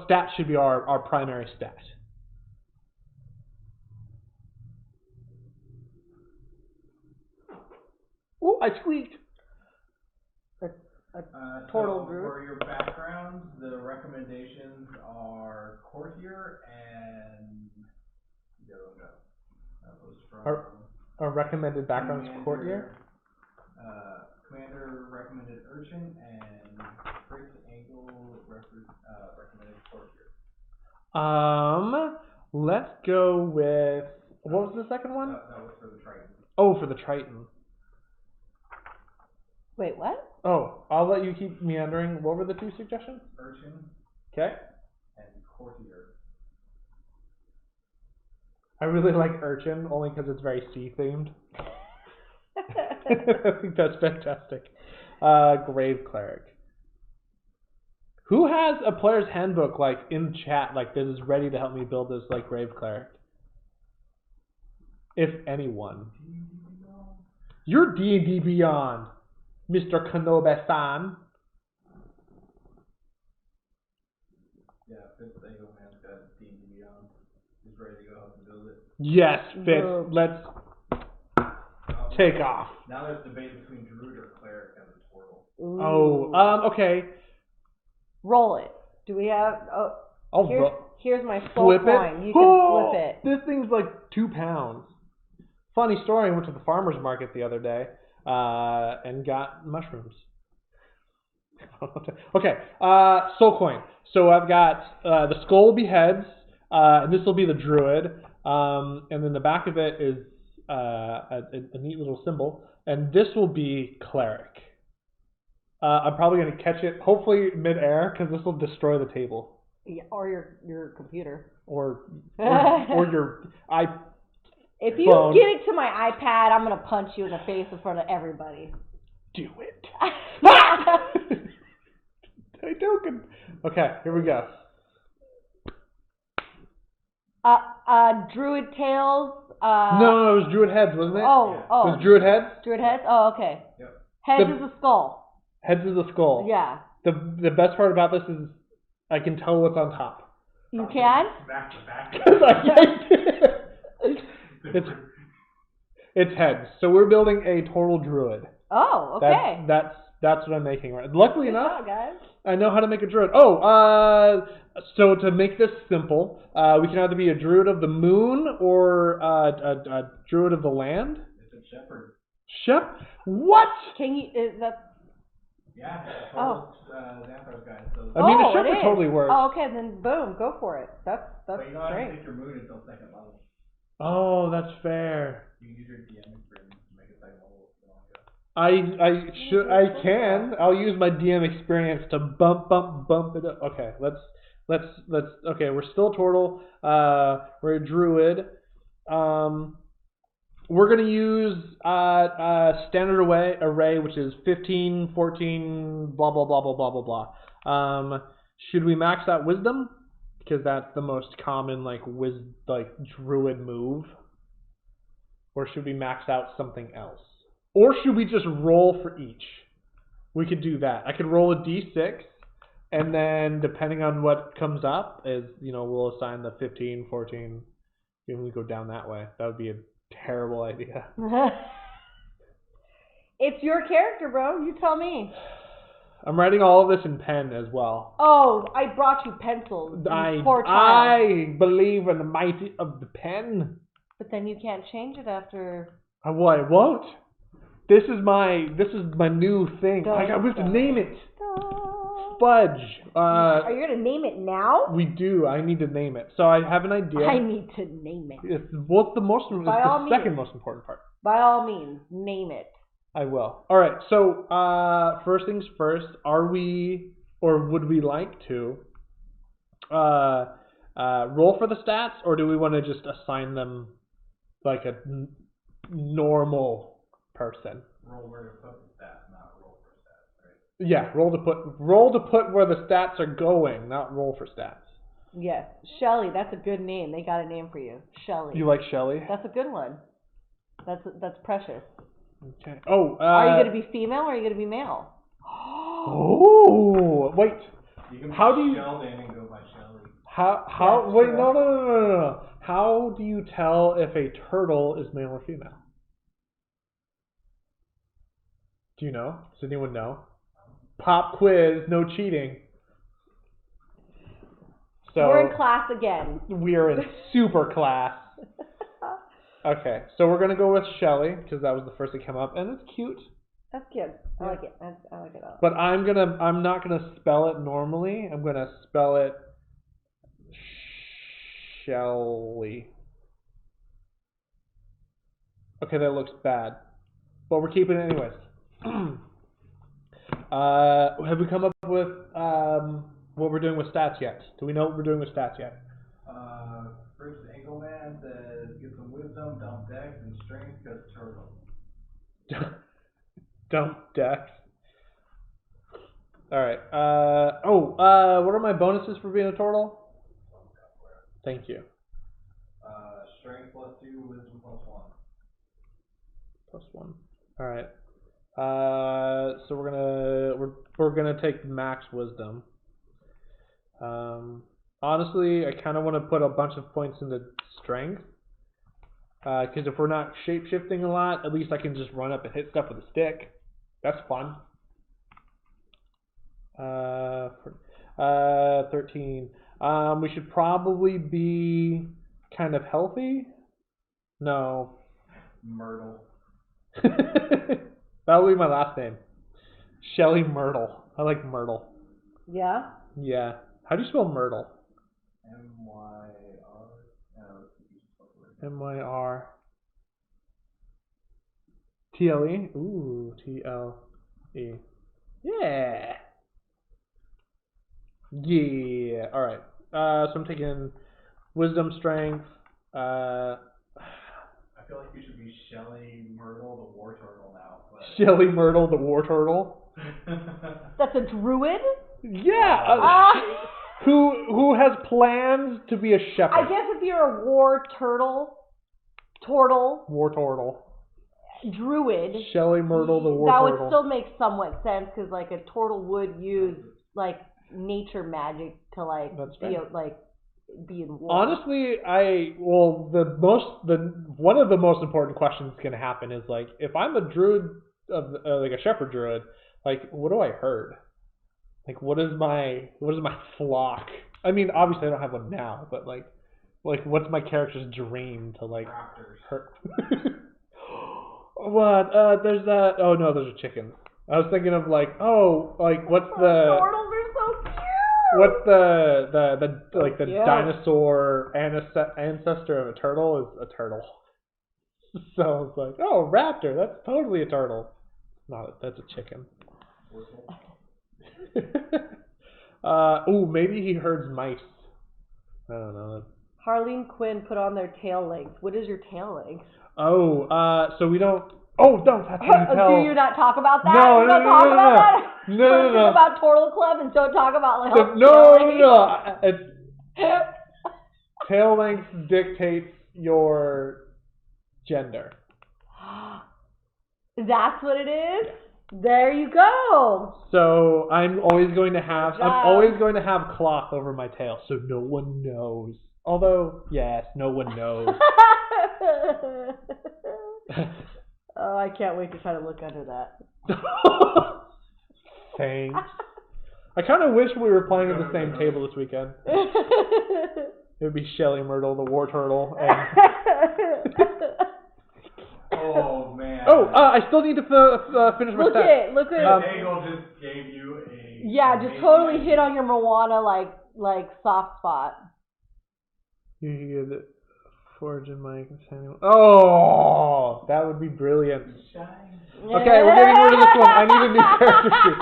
stat should be our primary stat? Oh, I squeaked. Total so group. For your backgrounds, the recommendations are courtier and the other one. That was from Our recommended backgrounds courtier. Commander recommended urchin and Fritz Angle recommended courtier. Let's go with, what was the second one? That was for the Triton. Oh, for the Triton. Wait, what? Oh, I'll let you keep meandering. What were the 2 suggestions? Urchin. Okay. And courtier. I really like urchin, only because it's very sea themed. I think that's fantastic. Grave Cleric. Who has a player's handbook like in chat, like that is ready to help me build this like Grave Cleric? If anyone. You're D&D Beyond, Mr. Kanobe-san. Yeah, Fitz Angle has got D&D Beyond. He's ready to go help and build it. Yes, Fitz. Let's take off. Now there's debate between Druid or Cleric as a turtle. Oh, okay. Roll it. Do we have? Here's my full flip coin. it. You can flip it. This thing's like 2 pounds. Funny story. I went to the farmer's market the other day and got mushrooms. Okay, soul coin. So I've got the skull will be heads, and this will be the druid, and then the back of it is a neat little symbol, and this will be cleric. I'm probably going to catch it, hopefully mid-air, because this will destroy the table. Yeah, or your computer. Or your iPhone. If you get it to my iPad, I'm going to punch you in the face in front of everybody. Do it. I token. Okay, here we go. Druid tails. No, it was druid heads, wasn't it? Oh. It was druid heads? Druid heads? Oh, okay. Yep. Heads is a skull. Heads is a skull. Yeah. The best part about this is I can tell what's on top. You can? Back to back. It's heads. So we're building a total druid. Oh, okay. That's what I'm making right. Luckily Good enough, job, guys. I know how to make a druid. Oh, so to make this simple, we can either be a druid of the moon or a druid of the land. It's a shepherd. What? Can you? Is that? Yeah. Oh. Xanthar's guy. So. I mean, the it shepherd is. totally works. Oh, okay, then boom, go for it. That's But you don't have to great. pick your moon until second level. Oh, that's fair. You can use your DM experience to make a second level if you want to. I can. I'll use my DM experience to bump it up. Okay, let's okay, we're still turtle. We're a druid. We're gonna use standard array, which is 15, 14, blah blah blah blah blah blah blah. Should we max out wisdom? Because that's the most common like druid move. Or should we max out something else? Or should we just roll for each? We could do that. I could roll a d6, and then depending on what comes up, we'll assign the 15, 14, and we go down that way. That would be a terrible idea. It's your character, bro. You tell me. I'm writing all of this in pen as well. Oh, I brought you pencils. I believe in the might of the pen. But then you can't change it after. I won't. This is my new thing. We have to name it. Fudge. Are you gonna name it now? We do. I need to name it. So I have an idea. I need to name it. It's the second most important part. By all means, name it. I will. All right. So first things first. Are we, or would we like to, roll for the stats, or do we want to just assign them like a normal person? Roll where to put the stats, not roll for stats, right? Yeah, roll to put where the stats are going, not roll for stats. Yes, Shelly. That's a good name. They got a name for you, Shelly. You like Shelly? That's a good one. That's precious. Okay. Oh. Are you gonna be female or are you gonna be male? Oh, wait. You can How do you? Sheldon and go by Shelly. How? Wait, no. How do you tell if a turtle is male or female? Do you know? Does anyone know? Pop quiz, no cheating. So we're in class again. We are in super class. Okay, so we're gonna go with Shelly because that was the first that came up, and it's cute. That's good. I like it. I like it all. But I'm not gonna spell it normally. I'm gonna spell it Shelly. Okay, that looks bad, but we're keeping it anyways. Have we come up with what we're doing with stats yet? Do we know what we're doing with stats yet? First Ankle Man says get some wisdom, dump dex, and strength because turtle. Dump dex. Alright. What are my bonuses for being a turtle? Thank you. Strength +2, wisdom +1. +1. Alright. So we're gonna take max wisdom. Honestly, I kind of want to put a bunch of points into strength. Because if we're not shape-shifting a lot, at least I can just run up and hit stuff with a stick. That's fun. 13. We should probably be kind of healthy. No. Myrtle. That'll be my last name. Shelly Myrtle. I like Myrtle. Yeah? Yeah. How do you spell Myrtle? M-Y-R. M-Y-R. T-L-E? Ooh, T-L-E. Yeah. Yeah. Alright. So I'm taking Wisdom, Strength. I feel like you should be Shelly Myrtle, the War Turtle now. But... Shelly Myrtle, the War Turtle. That's a druid? Yeah. Who has plans to be a shepherd? I guess if you're a war turtle, War Turtle. druid, Shelly Myrtle, the War that Turtle. would still make somewhat sense because like a turtle would use like nature magic to like be in war. Honestly, one of the most important questions that's gonna happen is like if I'm a druid of like a shepherd druid, like what do I herd? Like what is my flock? I mean, obviously I don't have one now, but like what's my character's dream to like herd? What? There's that. Oh no, those are chickens. I was thinking of like what's the Turtles are so cute. what's the Cute. dinosaur ancestor of a turtle is a turtle. So I was like, oh, raptor, that's totally a turtle. That's a chicken. Maybe he herds mice. I don't know. Harleen Quinn put on their tail length. What is your tail length? So we don't. Oh, don't have to tell. Do you not talk about that? No, you don't talk about that? No. About Turtle Club and don't talk about like No. Tail length dictates your gender. That's what it is? There you go. So I'm always going to have cloth over my tail, so no one knows. Although, yes, no one knows. Oh, I can't wait to try to look under that. Thanks. I kind of wish we were playing at the same table this weekend. It would be Shelly Myrtle, the War Turtle, and... Oh, man. I still need to finish my set. Look at Nagel just gave you a... Yeah, just totally hit on your Moana, like, soft spot. You get it. Forge in my Samuel. Oh, that would be brilliant. Okay, we're getting rid of this one. I need a new character sheet.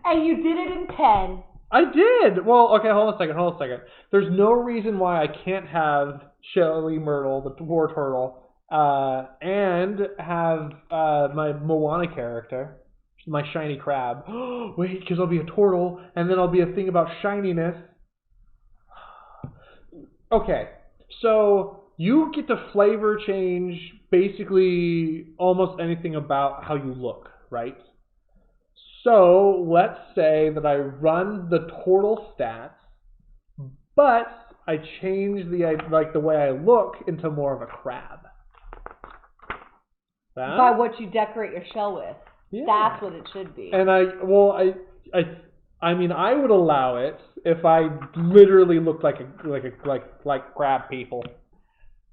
And you did it in 10. I did. Well, okay, hold on a second. There's no reason why I can't have Shelly Myrtle, the War Turtle, and have my Moana character, my shiny crab. Wait, because I'll be a turtle, and then I'll be a thing about shininess. Okay, so you get to flavor change basically almost anything about how you look, right? So let's say that I run the turtle stats, but I change the way I look into more of a crab. That? By what you decorate your shell with. Yeah. That's what it should be. And I mean, I would allow it if I literally looked like crab people.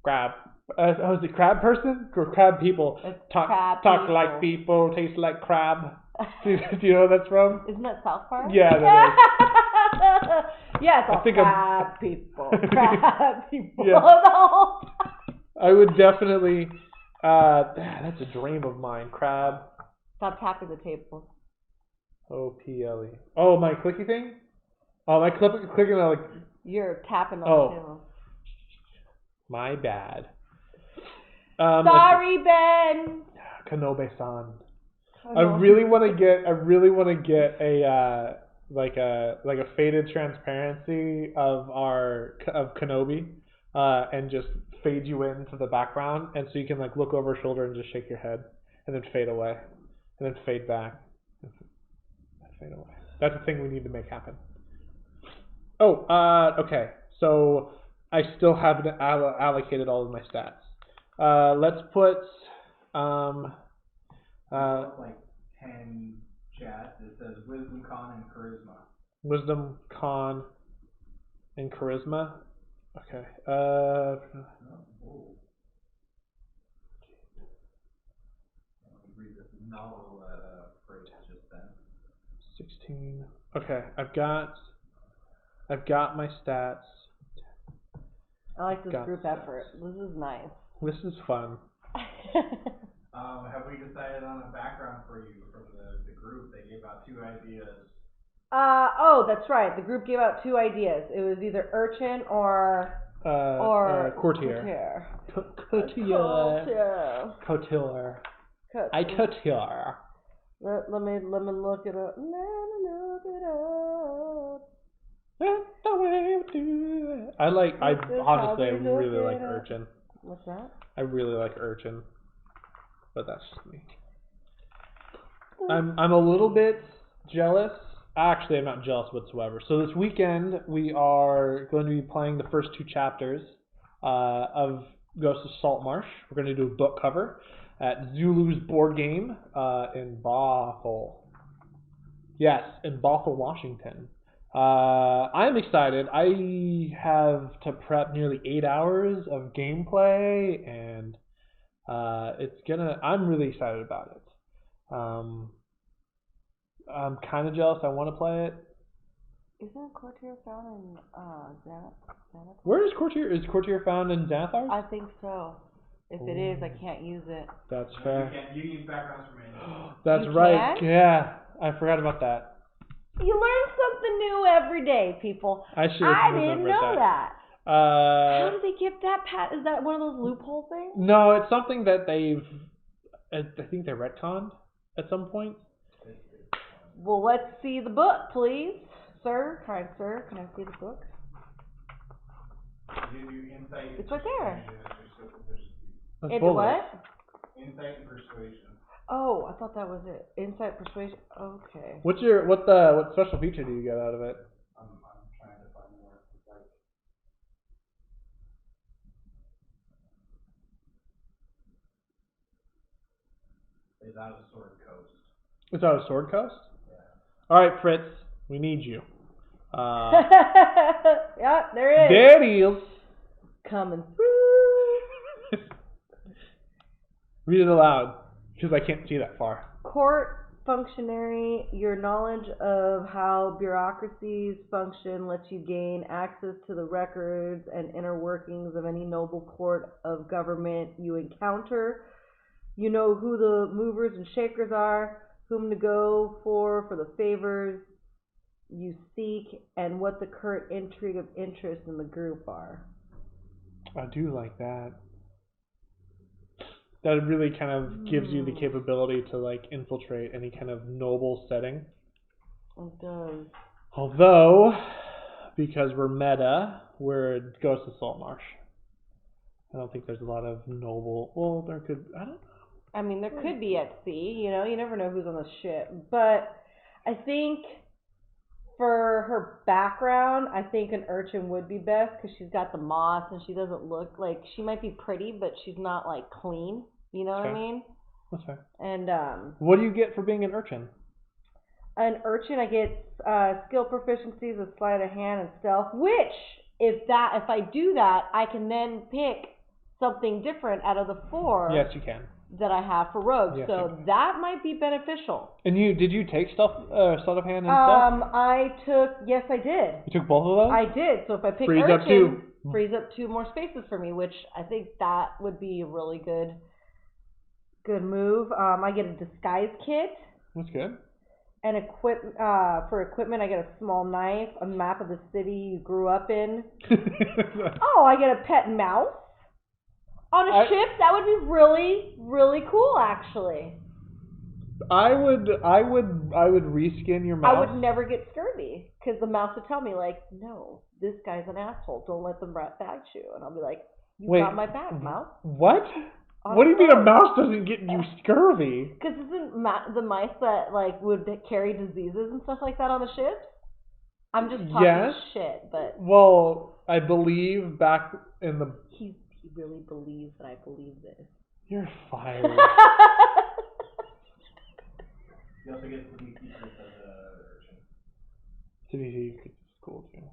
Crab. Was it crab person or crab people? Talk people. like people, taste like crab. Do you know what that's from? Isn't that South Park? Yeah, that is. Yeah, it's all crab people. Crab people. Yeah. I would definitely. That's a dream of mine. Crab. Stop tapping the table. O-P-L-E. Oh, my clicky thing? Oh, my clicking like... You're tapping on the table. My bad. Sorry, Ben. Kanobe-san. I really want to get a faded transparency of Kenobi, and just fade you into the background, and so you can like look over her shoulder and just shake your head, and then fade away, and then fade back. Fade away. That's the thing we need to make happen. Okay. So I still haven't allocated all of my stats. Let's put like 10 chats. It says Wisdom, Con, and Charisma. Wisdom, Con, and Charisma. Okay. Read this novel phrase just 16. Okay, I've got my stats. I like this Got group stats. effort. This is nice. This is fun. Have we decided on a background for you from the group? They gave out 2 ideas. Oh, that's right. The group gave out 2 ideas. It was either urchin or courtier. Courtier. Couture. I couture. Let me look it up. Let me look it up. That's the way we do it. I really like urchin. What's that? I really like urchin. But that's just me. I'm a little bit jealous. Actually, I'm not jealous whatsoever. So this weekend we are going to be playing the first 2 chapters of Ghost of Salt Marsh. We're going to do a book cover at Zulu's board game in Bothell. Yes, in Bothell, Washington. I'm excited. I have to prep nearly 8 hours of gameplay, and I'm really excited about it. I'm kind of jealous. I want to play it. Isn't Courtier found in Xanathar? Where is Courtier? Is Courtier found in Xanathar? I think so. If it is, I can't use it. That's fair. You need backgrounds from Andy. That's You right. can? Yeah, I forgot about that. You learn something new every day, people. I didn't know that. How did they get that Is that one of those loophole things? No, it's something that I think they retconned at some point. Well, let's see the book, please. Sir, kind sir, can I see the book? It's right there. That's Into bullets. what? Insight and persuasion. Oh, I thought that was it. Insight, persuasion. Okay. What special feature do you get out of it? I'm trying to find more. It's out of Sword Coast. It's out of Sword Coast? Yeah. All right, Fritz, we need you. Yeah, there it is. There it is. Coming through. Read it aloud, because I can't see that far. Court functionary, your knowledge of how bureaucracies function lets you gain access to the records and inner workings of any noble court of government you encounter. You know who the movers and shakers are, whom to go for the favors you seek, and what the current intrigue of interest in the group are. I do like that. That really kind of gives you the capability to like infiltrate any kind of noble setting. It does. Although, because we're meta, we're Ghost of Salt Marsh. I don't think there's a lot of noble. Well, there could. I don't know. I mean, there could be at sea. You know, you never know who's on the ship. But I think for her background, I think an urchin would be best because she's got the moss and she doesn't look like, she might be pretty, but she's not like clean. You know what I mean? That's fair. And what do you get for being an urchin? an urchin, I get skill proficiencies of sleight of hand and stealth, which if I do that, I can then pick something different out of the 4. Yes, you can. That I have for rogues, Yes, so that might be beneficial. And did you take sleight of hand and stealth? Yes, I did. You took both of those? I did. So if I pick frees urchin, up 2. Frees up 2 more spaces for me, which I think that would be a really good move. I get a disguise kit. That's good. And for equipment, I get a small knife, a map of the city you grew up in. Oh, I get a pet mouse. On a ship, that would be really, really cool, actually. I would reskin your mouse. I would never get scurvy, because the mouse would tell me, like, no, this guy's an asshole. Don't let them bag you. And I'll be like, you got my back, mouse. What? What do you mean a mouse doesn't get you scurvy? Because isn't the mice that, like, would carry diseases and stuff like that on the ships? I'm just talking shit, but... Well, I believe back in the... He really believes that I believe this. You're fired. You also get City Secrets as a urchin. City Secrets is cool too.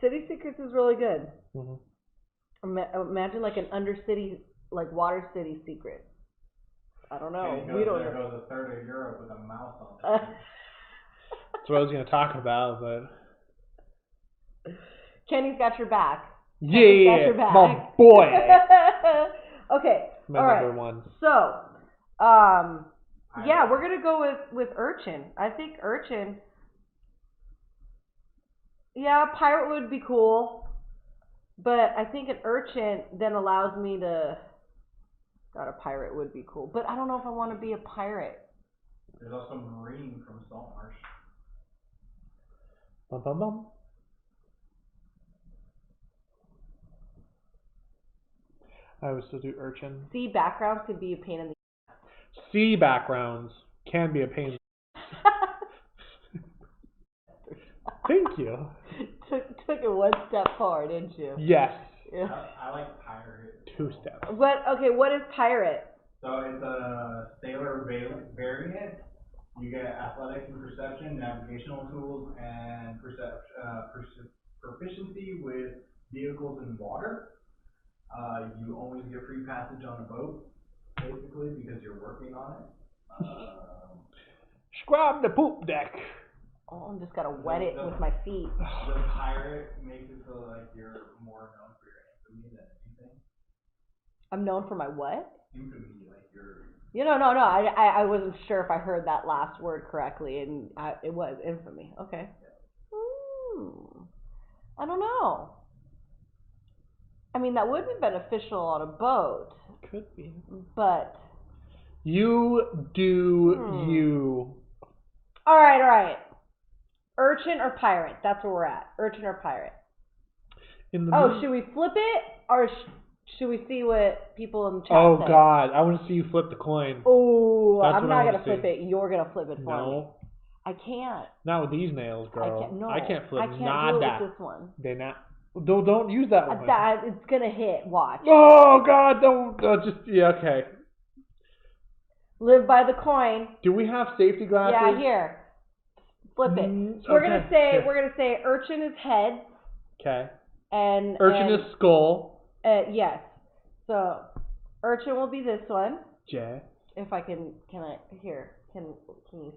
City Secrets is really good. Mm-hmm. Imagine like an undercity, like water city secret. I don't know. There goes a third of Europe with a mouse on it. That's what I was gonna talk about, but Kenny's got your back. Kenny's yeah, got your back. my boy. Okay. My all right. number one. So, yeah, we're gonna go with Urchin. I think Urchin. Yeah, pirate would be cool, but I think an Urchin then allows me to. God, a pirate would be cool, but I don't know if I want to be a pirate. There's also Marine from Salt Marsh. Bum, bum, bum. I would still do Urchin. Sea backgrounds could be a pain in the. Sea backgrounds can be a pain. Thank you. Took it one step forward, didn't you? Yes. Yeah. I like pirate. 2 steps. What is pirate? So it's a sailor variant. You get athletics and perception, navigational tools, and proficiency with vehicles in water. You always get free passage on a boat, basically, because you're working on it. Scrub the poop deck. Oh, I'm just gotta wet it with my feet. The pirate makes it so like you're more known for your infamy than anything. I'm known for my what? Infamy, like your. No. I wasn't sure if I heard that last word correctly, and it was infamy. Okay. I don't know. I mean, that would be beneficial on a boat. Could be. But. You do you. All right. Urchin or pirate? That's where we're at. Urchin or pirate? Should we flip it, or should we see what people in the chat say? Oh God, I want to see you flip the coin. Oh, That's I'm what not I gonna flip it. You're gonna flip it for me. No. I can't. Not with these nails, girl. I can't flip I can't nada. do it with this one. They're not. Don't use that one. It's gonna hit. Watch. Oh God, don't. Okay. Live by the coin. Do we have safety glasses? Yeah, here. Flip it. So we're gonna say Urchin is head. Okay. And Urchin is skull. Yes. So Urchin will be this one. J. If I can you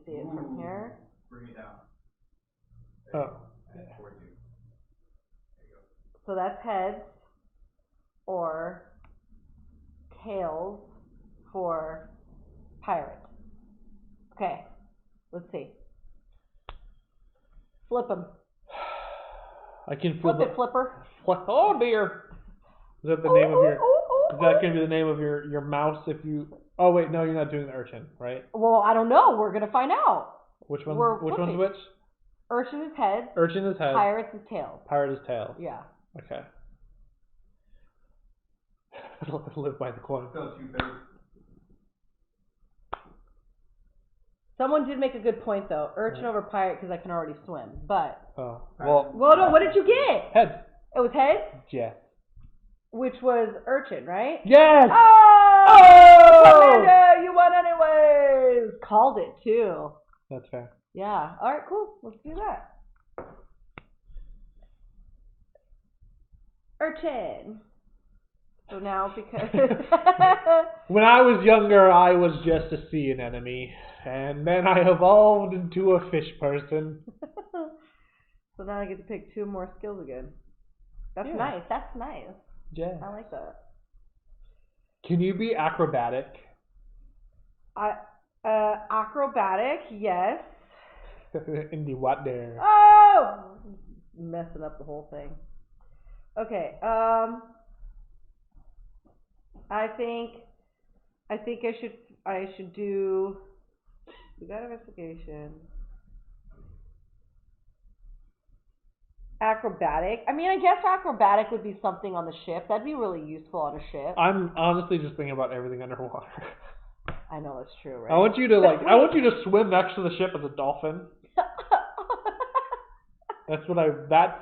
see it from here? Bring it down. Oh. Towards you. There you go. So that's heads or tails for pirate. Okay. Let's see. Flip them. I can flip it, flipper. Oh dear. Is that the name of your? Is that going to be the name of your mouse if you? Oh wait, no, you're not doing the Urchin, right? Well, I don't know. We're gonna find out. Which one's which? Urchin is head. Urchin is head. Pirate is tail. Pirate is tail. Yeah. Okay. Live by the coin. Still 2/3. Someone did make a good point though. Urchin over pirate because I can already swim. But. Oh. Well. No. What did you get? Head. It was head. Yeah. Which was Urchin, right? Yes. Oh! Commander, you won anyways. Called it too. That's fair. Yeah. All right. Cool. Let's do that. Urchin. So now because when I was younger, I was just a sea anemone, and then I evolved into a fish person. So now I get to pick 2 more skills again. That's nice. That's nice. Yeah. I like that. Can you be acrobatic? Acrobatic, yes. In the what there? Oh, messing up the whole thing. Okay. I think I should do. We got investigation. Acrobatic. I mean, I guess acrobatic would be something on the ship. That'd be really useful on a ship. I'm honestly just thinking about everything underwater. I know that's true, right? I want you to swim next to the ship as a dolphin. That's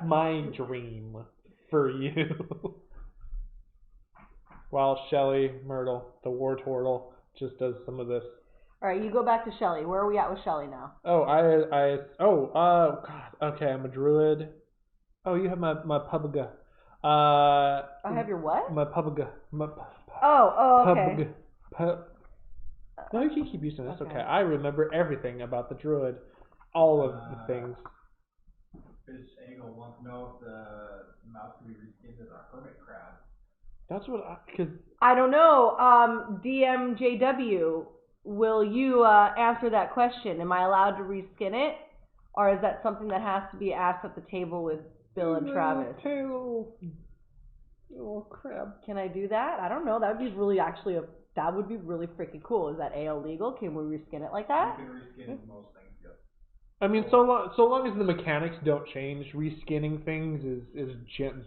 my dream for you. While Shelly Myrtle, the war turtle, just does some of this. All right, you go back to Shelly. Where are we at with Shelly now? God. Okay, I'm a druid. Oh, you have my pubiga. I have your what? My pubiga. Okay. No, you can keep using this. Okay. I remember everything about the druid. all of the things. Fish Angle wants to know if the mouse can be reskinned as a hermit crab. That's what because I don't know. DMJW, will you answer that question? Am I allowed to reskin it? Or is that something that has to be asked at the table with Bill and Travis? Little crab. Can I do that? I don't know. That would be really that would be really freaking cool. Is that AL legal? Can we reskin it like that? You can reskin most things, yep. I mean, so long as the mechanics don't change, reskinning things is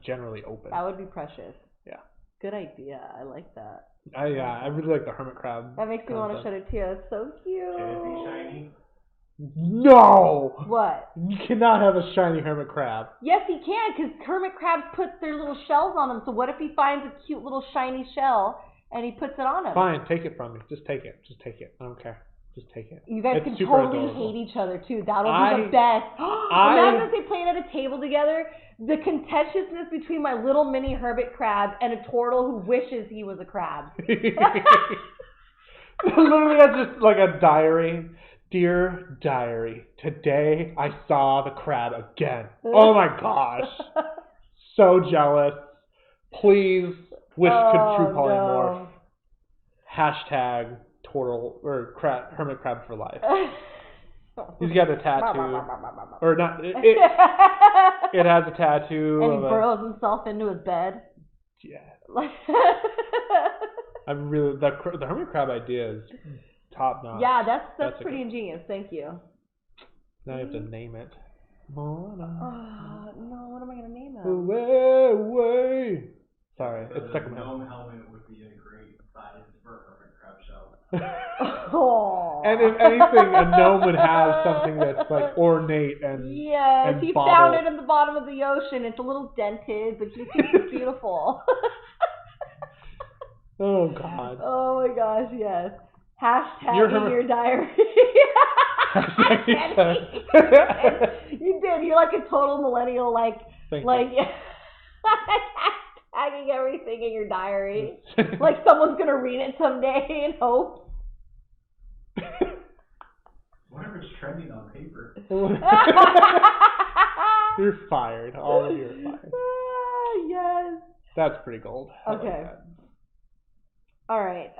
generally open. That would be precious. Yeah. Good idea. I like that. I really like the hermit crab. That makes me want to concept. shed a tear. It's so cute. Can it be shiny? No! What? You cannot have a shiny hermit crab. Yes, he can, because hermit crabs put their little shells on them. So what if he finds a cute little shiny shell and he puts it on him? Fine, take it from me. Just take it. I don't care. Just take it. You guys It's can super totally adorable. hate each other too. That'll be the best. Imagine if they played at a table together. The contentiousness between my little mini hermit crab and a turtle who wishes he was a crab. Literally, that's just like a diary. Dear diary, today I saw the crab again. Oh my gosh. So jealous. Please, wish could true polymorph. No. Hashtag turtle or hermit crab for life. He's got a tattoo. Or not. It has a tattoo. And he burrows himself into his bed. Yeah. I'm really the hermit crab idea is top notch. Yeah, that's pretty ingenious. Thank you. Now you have to name it. Moana. No, what am I gonna name it? Away. Sorry, it's stuck in my head. The gnome helmet would be a great size for a hermit crab shell. And if anything, a gnome would have something that's like ornate and yes, and he bottle. found it in the bottom of the ocean. It's a little dented, but you think it's beautiful. Oh God. Oh my gosh, yes. Hashtag your diary. You did. You're like a total millennial, like tagging everything in your diary. Like someone's gonna read it someday and hope. Whatever's trending on paper. You're fired. All of you are fired. Yes. That's pretty gold. Okay. All right.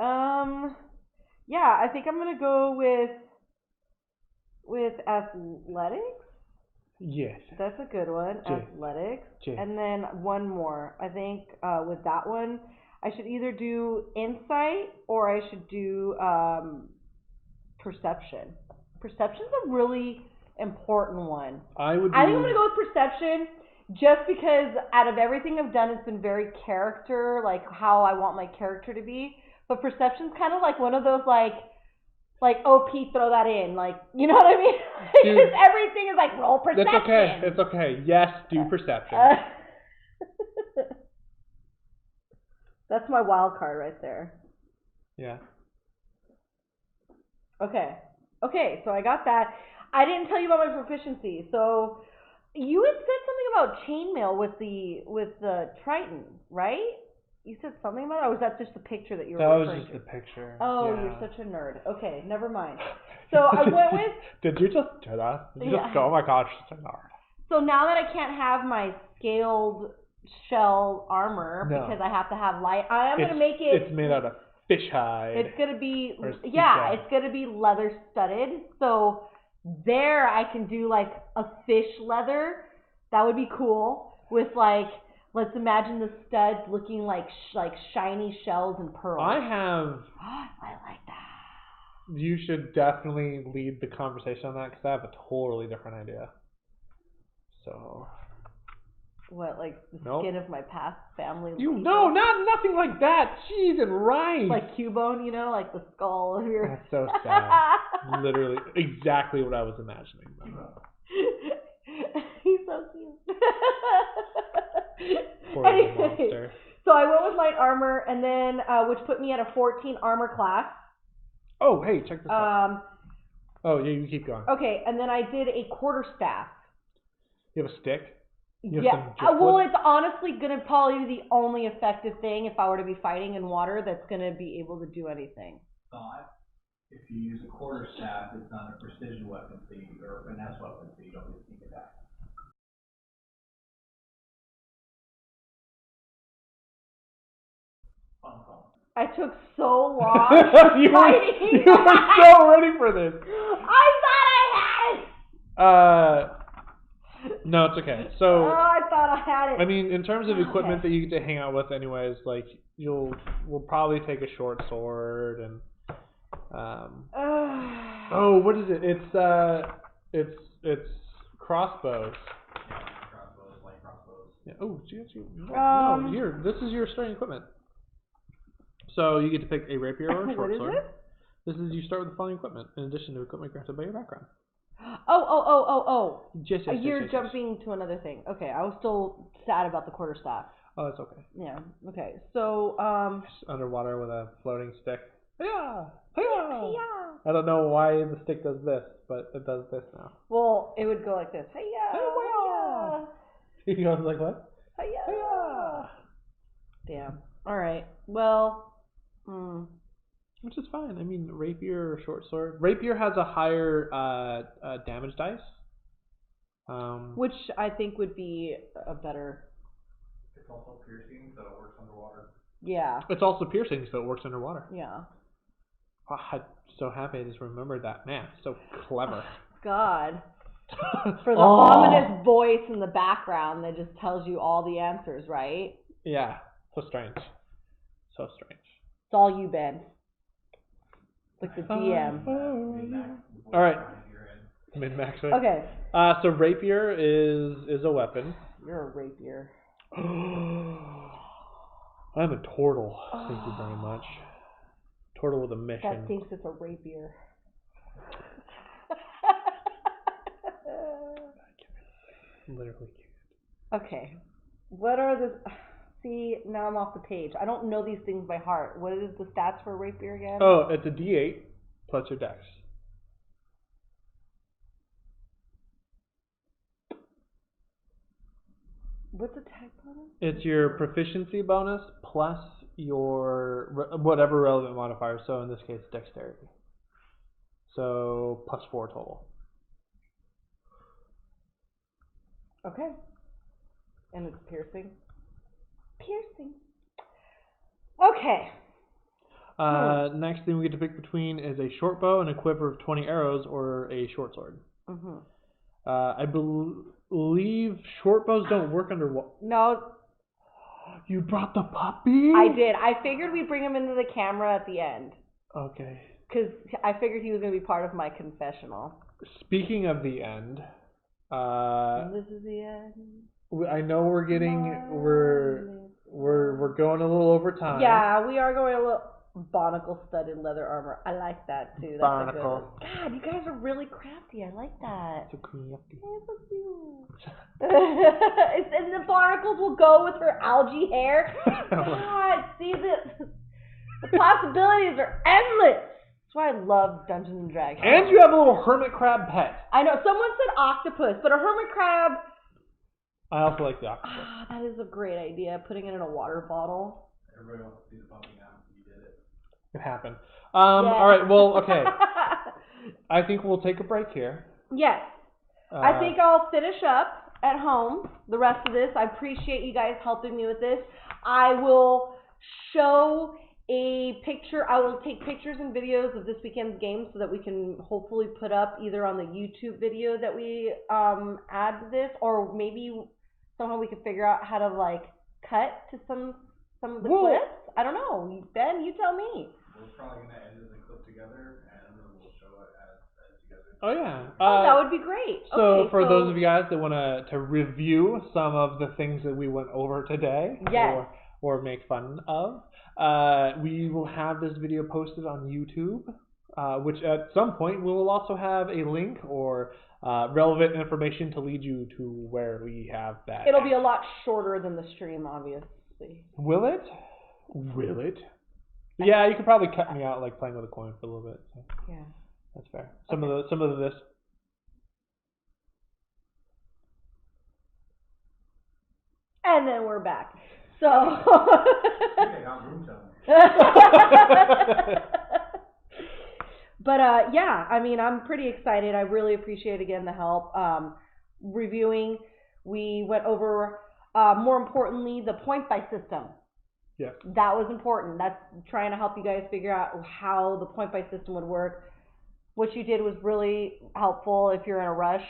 Yeah, I think I'm gonna go with athletics. Yes. That's a good one. Athletics. And then one more. I think with that one, I should either do insight or I should do perception. Perception's a really important one. I think I'm gonna go with perception. Just because out of everything I've done, it's been very character, like how I want my character to be. But perception's kind of like one of those like OP, throw that in, like, you know what I mean? Because everything is like roll perception. It's okay. It's okay. Yes, do perception. That's my wild card right there. Yeah. Okay. So I got that. I didn't tell you about my proficiency. So you had said something about chainmail with the Triton, right? You said something about it, or was that just the picture that you were referring to? That was just the picture. Oh, yeah. You're such a nerd. Okay, never mind. So I went with... Did you just do that? Did you just go, oh my gosh, she's a nerd. So now that I can't have my scaled shell armor because I have to have light, I am going to make it... It's made out of fish hide. It's going to be... Yeah, it's going to be leather studded. So there I can do like a fish leather. That would be cool with like... Let's imagine the studs looking like shiny shells and pearls. I like that. You should definitely lead the conversation on that because I have a totally different idea. So. What, like the skin of my past family? No, nothing like that. Jeez, and right. Like Cubone, you know, like the skull of your. That's so sad. Literally, exactly what I was imagining. He's so cute. Poor monster. So I went with light armor, and then which put me at a 14 armor class. Oh, hey, check this out. Oh, yeah, you keep going. Okay, and then I did a quarterstaff. You have a stick? Yeah. Well, it's honestly going to probably be the only effective thing if I were to be fighting in water that's going to be able to do anything. Thought. If you use a quarterstaff, it's not a precision weapon, or a finesse weapon, so you don't get sneak attack. Fun call. I took so long. you were so ready for this. I thought I had it. No, it's okay. So, I thought I had it. I mean, in terms of equipment that you get to hang out with, anyways, like we'll probably take a short sword and oh, what is it? It's crossbows. Yeah, crossbows, light crossbows. Yeah. Oh, no, here. This is your starting equipment. So you get to pick a rapier or a short sword. What is it? This is you start with the following equipment in addition to equipment granted by your background. Oh. Yes, You're jumping to another thing. Okay, I was still sad about the quarterstaff. Oh, that's okay. Yeah. Okay. So Just underwater with a floating stick. Yeah. Hiya. I don't know why the stick does this, but it does this now. Well, it would go like this. Hiya. He goes like what? Hiya. Damn. All right. Well. Which is fine. I mean, rapier or short sword. Rapier has a higher damage dice. Which I think would be a better. It's also piercing, so it works underwater. Yeah. It's also piercing, so it works underwater. Yeah. Oh, I'm so happy I just remembered that. Man, so clever. God. For the ominous voice in the background that just tells you all the answers, right? Yeah. So strange. So strange. It's all you, Ben. Like the DM. All right. Min-max. Right? Okay. So rapier is a weapon. You're a rapier. I'm a turtle. Thank you very much. Turtle with a mission. That thinks it's a rapier. Literally. Okay. What are the... See, now I'm off the page. I don't know these things by heart. What is the stats for a rapier again? Oh, it's a D8 plus your dex. What's attack bonus? It's your proficiency bonus plus your whatever relevant modifier. So in this case, dexterity. So plus 4 total. Okay. And it's piercing. Piercing. Okay. Next thing we get to pick between is a short bow and a quiver of 20 arrows, or a short sword. Mm-hmm. I believe short bows don't work underwater. No. You brought the puppy? I did. I figured we'd bring him into the camera at the end. Okay. Because I figured he was going to be part of my confessional. Speaking of the end, This is the end. I know we're going a little over time. Yeah, we are going a little barnacle studded leather armor. I like that too. That's Barnacle. a good one. God, you guys are really crafty. I like that. So crafty. So cute. And the barnacles will go with her algae hair. God, see the possibilities are endless. That's why I love Dungeons and Dragons. And you have a little hermit crab pet. I know someone said octopus, but a hermit crab. I also like the octopus. Ah, that is a great idea. Putting it in a water bottle. Everybody wants to see the puppy now. You did it. It happened. Yeah. All right. Well, okay. I think we'll take a break here. Yes. I think I'll finish up at home the rest of this. I appreciate you guys helping me with this. I will show a picture. I will take pictures and videos of this weekend's game so that we can hopefully put up either on the YouTube video that we add to this, or maybe somehow we can figure out how to like cut to some of the clips. I don't know. Ben, you tell me. We're probably going to edit the clip together, and then we'll show it as you guys are. Oh yeah. That would be great. So for those of you guys that want to review some of the things that we went over today, yes, or make fun of, we will have this video posted on YouTube, which at some point we will also have a link or relevant information to lead you to where we have that. It'll be a lot shorter than the stream, obviously. Will it? Will it? Yeah, you could probably cut me out like playing with a coin for a little bit. So. Yeah. That's fair. Some of this. And then we're back. So. Okay, got room But yeah, I mean, I'm pretty excited. I really appreciate again the help. Reviewing, we went over more importantly the point buy system. Yes. That was important. That's trying to help you guys figure out how the point buy system would work. What you did was really helpful if you're in a rush.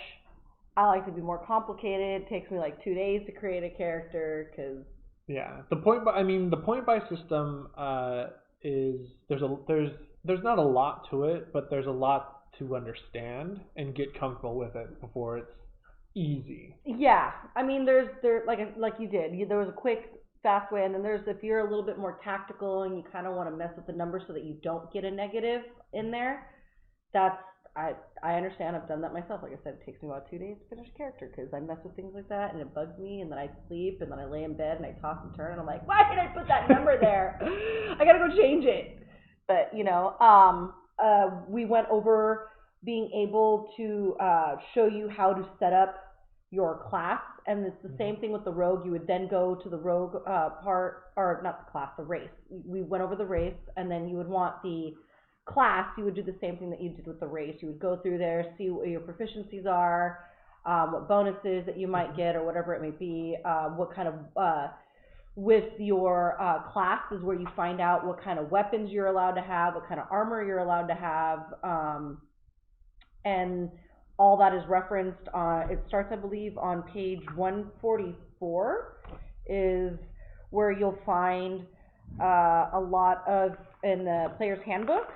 I like to be more complicated. It takes me like 2 days to create a character because. Yeah, the point buy system is there's not a lot to it, but there's a lot to understand and get comfortable with it before it's easy. Yeah, I mean, there like you did. There was a quick, fast way, and then there's if you're a little bit more tactical and you kind of want to mess with the numbers so that you don't get a negative in there. That's I understand. I've done that myself. Like I said, it takes me about 2 days to finish a character because I mess with things like that and it bugs me, and then I sleep and then I lay in bed and I toss and turn and I'm like, why did I put that number there? I gotta go change it. But we went over being able to show you how to set up your class, and it's the same thing with the rogue. You would then go to the rogue part, or not the class, the race. We went over the race, and then you would want the class. You would do the same thing that you did with the race. You would go through there, see what your proficiencies are, what bonuses that you might get, or whatever it may be. What kind of with your class is where you find out what kind of weapons you're allowed to have, what kind of armor you're allowed to have, and all that is referenced on, it starts, I believe, on page 144 is where you'll find a lot of, in the player's handbook.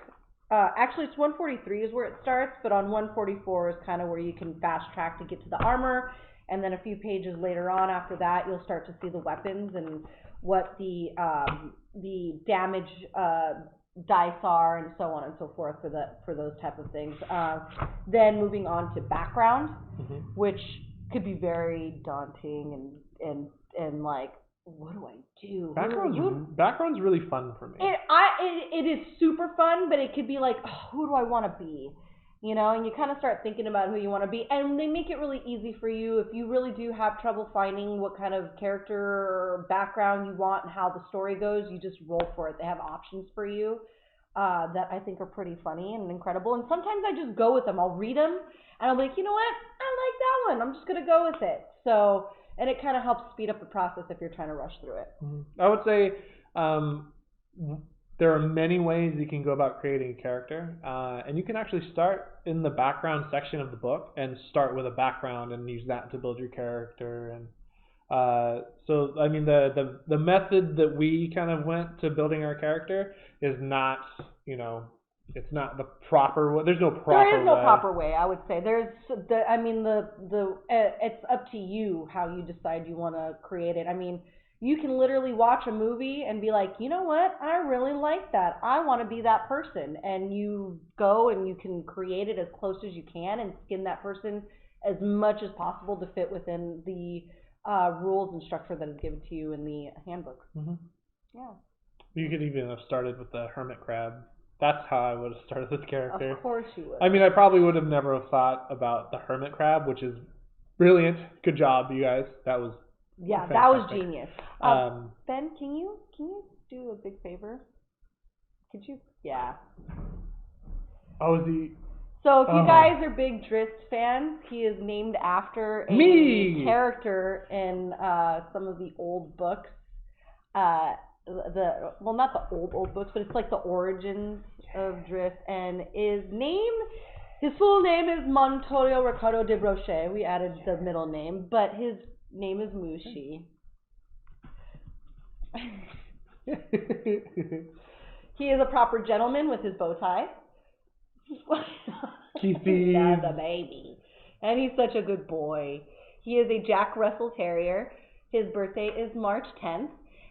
Actually, it's 143 is where it starts, but on 144 is kind of where you can fast track to get to the armor, and then a few pages later on after that, you'll start to see the weapons and what the damage dice are and so on and so forth for those type of things. Then moving on to background, which could be very daunting and like, what do I do? Background's really fun for me. It is super fun, but it could be like, oh, who do I want to be? You know, and you kind of start thinking about who you want to be, and they make it really easy for you. If you really do have trouble finding what kind of character or background you want and how the story goes, you just roll for it. They have options for you that I think are pretty funny and incredible. And sometimes I just go with them. I'll read them, and I'll be like, you know what? I like that one. I'm just going to go with it. So, and it kind of helps speed up the process if you're trying to rush through it. I would say there are many ways you can go about creating a character, and you can actually start in the background section of the book and start with a background and use that to build your character. And so, I mean, the method that we kind of went to building our character is not, it's not the proper way. There's no proper way. There is no proper way, I would say. It's up to you how you decide you want to create it. I mean, you can literally watch a movie and be like, you know what? I really like that. I want to be that person. And you go and you can create it as close as you can and skin that person as much as possible to fit within the rules and structure that is given to you in the handbook. Yeah. You could even have started with the hermit crab. That's how I would have started this character. Of course you would. I mean, I probably would have never have thought about the hermit crab, which is brilliant. Good job, you guys. That was fantastic. That was genius. Ben, can you do a big favor? Could you? Yeah. Oh, is he? So if you guys are big Drist fans, he is named after a character in some of the old books. Not the old books, but it's like the origins of Drist, and his full name is Montorio Ricardo de Brochet. We added the middle name, but his name is Mushi. He is a proper gentleman with his bow tie. Kissy. Yeah, the baby. And he's such a good boy. He is a Jack Russell Terrier. His birthday is March 10th.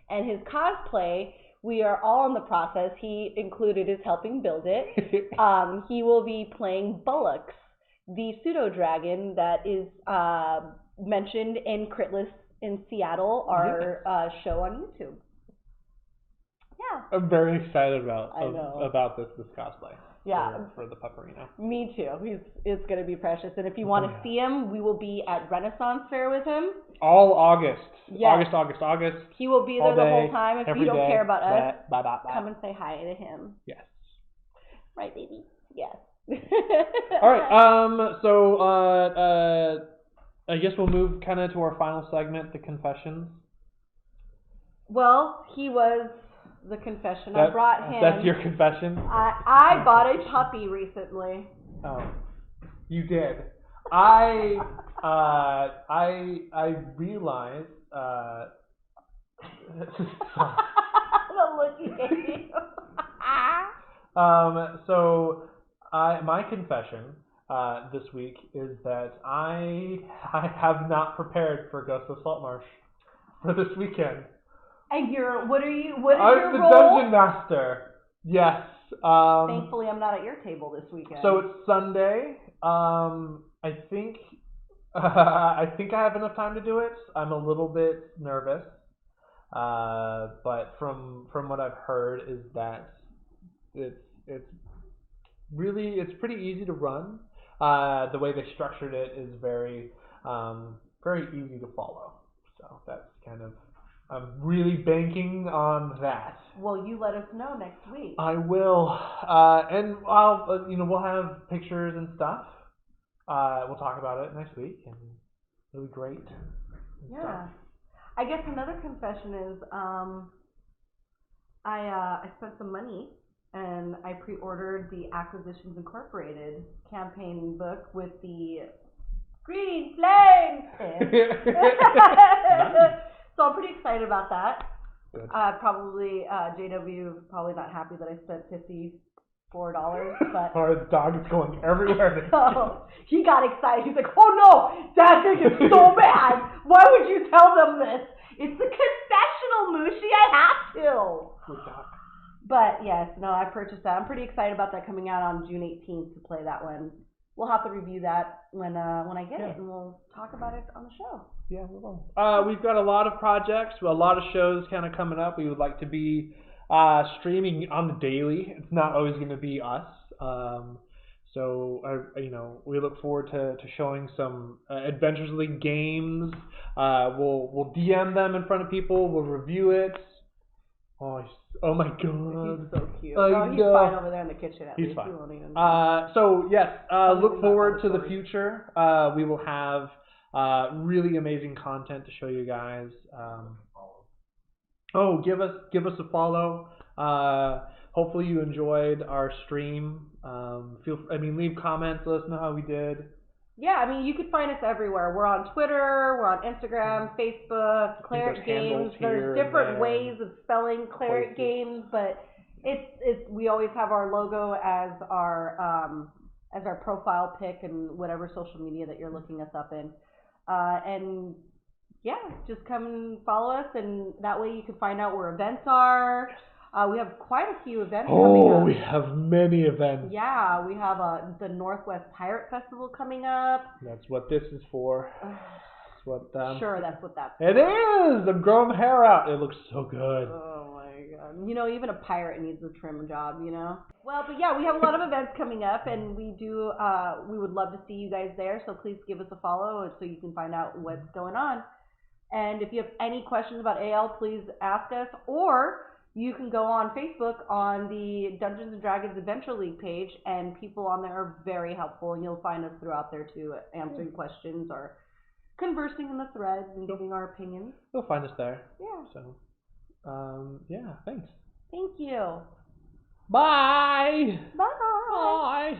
And his cosplay, we are all in the process. He included his helping build it. He will be playing Bullocks, the pseudo-dragon that is mentioned in Critless in Seattle, our show on YouTube. Yeah. I'm very excited about this cosplay. Yeah. For the Pupperino. Me too. It's going to be precious. And if you want to see him, we will be at Renaissance Fair with him. All August. Yes. August. He will be there the whole time. If you don't care about us, bye. come and say hi to him. Yes. Right, baby? Yes. All right. So I guess we'll move kind of to our final segment, the confessions. Well, he was the confession. I brought him. That's your confession? I bought a puppy recently. Oh, you did. I realized. The look you gave me. So my confession this week is that I have not prepared for Ghost of Salt Marsh for this weekend. And what is your I'm the role? dungeon master. Yes. Thankfully, I'm not at your table this weekend. So it's Sunday. I think I have enough time to do it. I'm a little bit nervous, but from what I've heard is that it's pretty easy to run. The way they structured it is very easy to follow. So that's kind of, I'm really banking on that. Well, you let us know next week. I will, and I'll we'll have pictures and stuff. We'll talk about it next week, and it'll be great. Yeah. I guess another confession is I spent some money and I pre-ordered the Acquisitions Incorporated campaign book with the green flames. Nice. So I'm pretty excited about that. Good. Probably JW probably not happy that I spent $54, but Our dog is going everywhere. so he got excited. He's like, "Oh no, Dad's gonna get so mad. Why would you tell them this? It's a confessional, Mushi. I have to." Good dog. But yes, no, I purchased that. I'm pretty excited about that coming out on June 18th to play that one. We'll have to review that when I get it, and we'll talk about it on the show. Yeah, we will. We've got a lot of projects, a lot of shows kind of coming up. We would like to be streaming on the daily. It's not always going to be us. So we look forward to showing some Adventures League games. We'll DM them in front of people. We'll review it. Oh my God. He's so cute. I No, he's know. fine over there in the kitchen at He's least. fine. He won't even... So yes, look about forward to the the story. future. We will have really amazing content to show you guys. Give us a follow. Hopefully you enjoyed our stream. Leave comments. Let us know how we did. Yeah, you could find us everywhere. We're on Twitter, we're on Instagram, Facebook, Cleric Games. There's different ways of spelling Cleric Games, but we always have our logo as our profile pic and whatever social media that you're looking us up in. And yeah, just come and follow us, and that way you can find out where events are. We have quite a few events coming up. We have many events. Yeah, we have the Northwest Pirate Festival coming up. That's what this is for. Sure, that's what that's for. It is! I'm growing hair out. It looks so good. Oh my God. Even a pirate needs a trim job, Well, but yeah, we have a lot of events coming up, and we would love to see you guys there, so please give us a follow so you can find out what's going on. And if you have any questions about AL, please ask us, or you can go on Facebook on the Dungeons & Dragons Adventure League page, and people on there are very helpful, and you'll find us throughout there too, answering questions or conversing in the threads and giving our opinions. You'll find us there. Yeah. So, thanks. Thank you. Bye! Bye. Bye!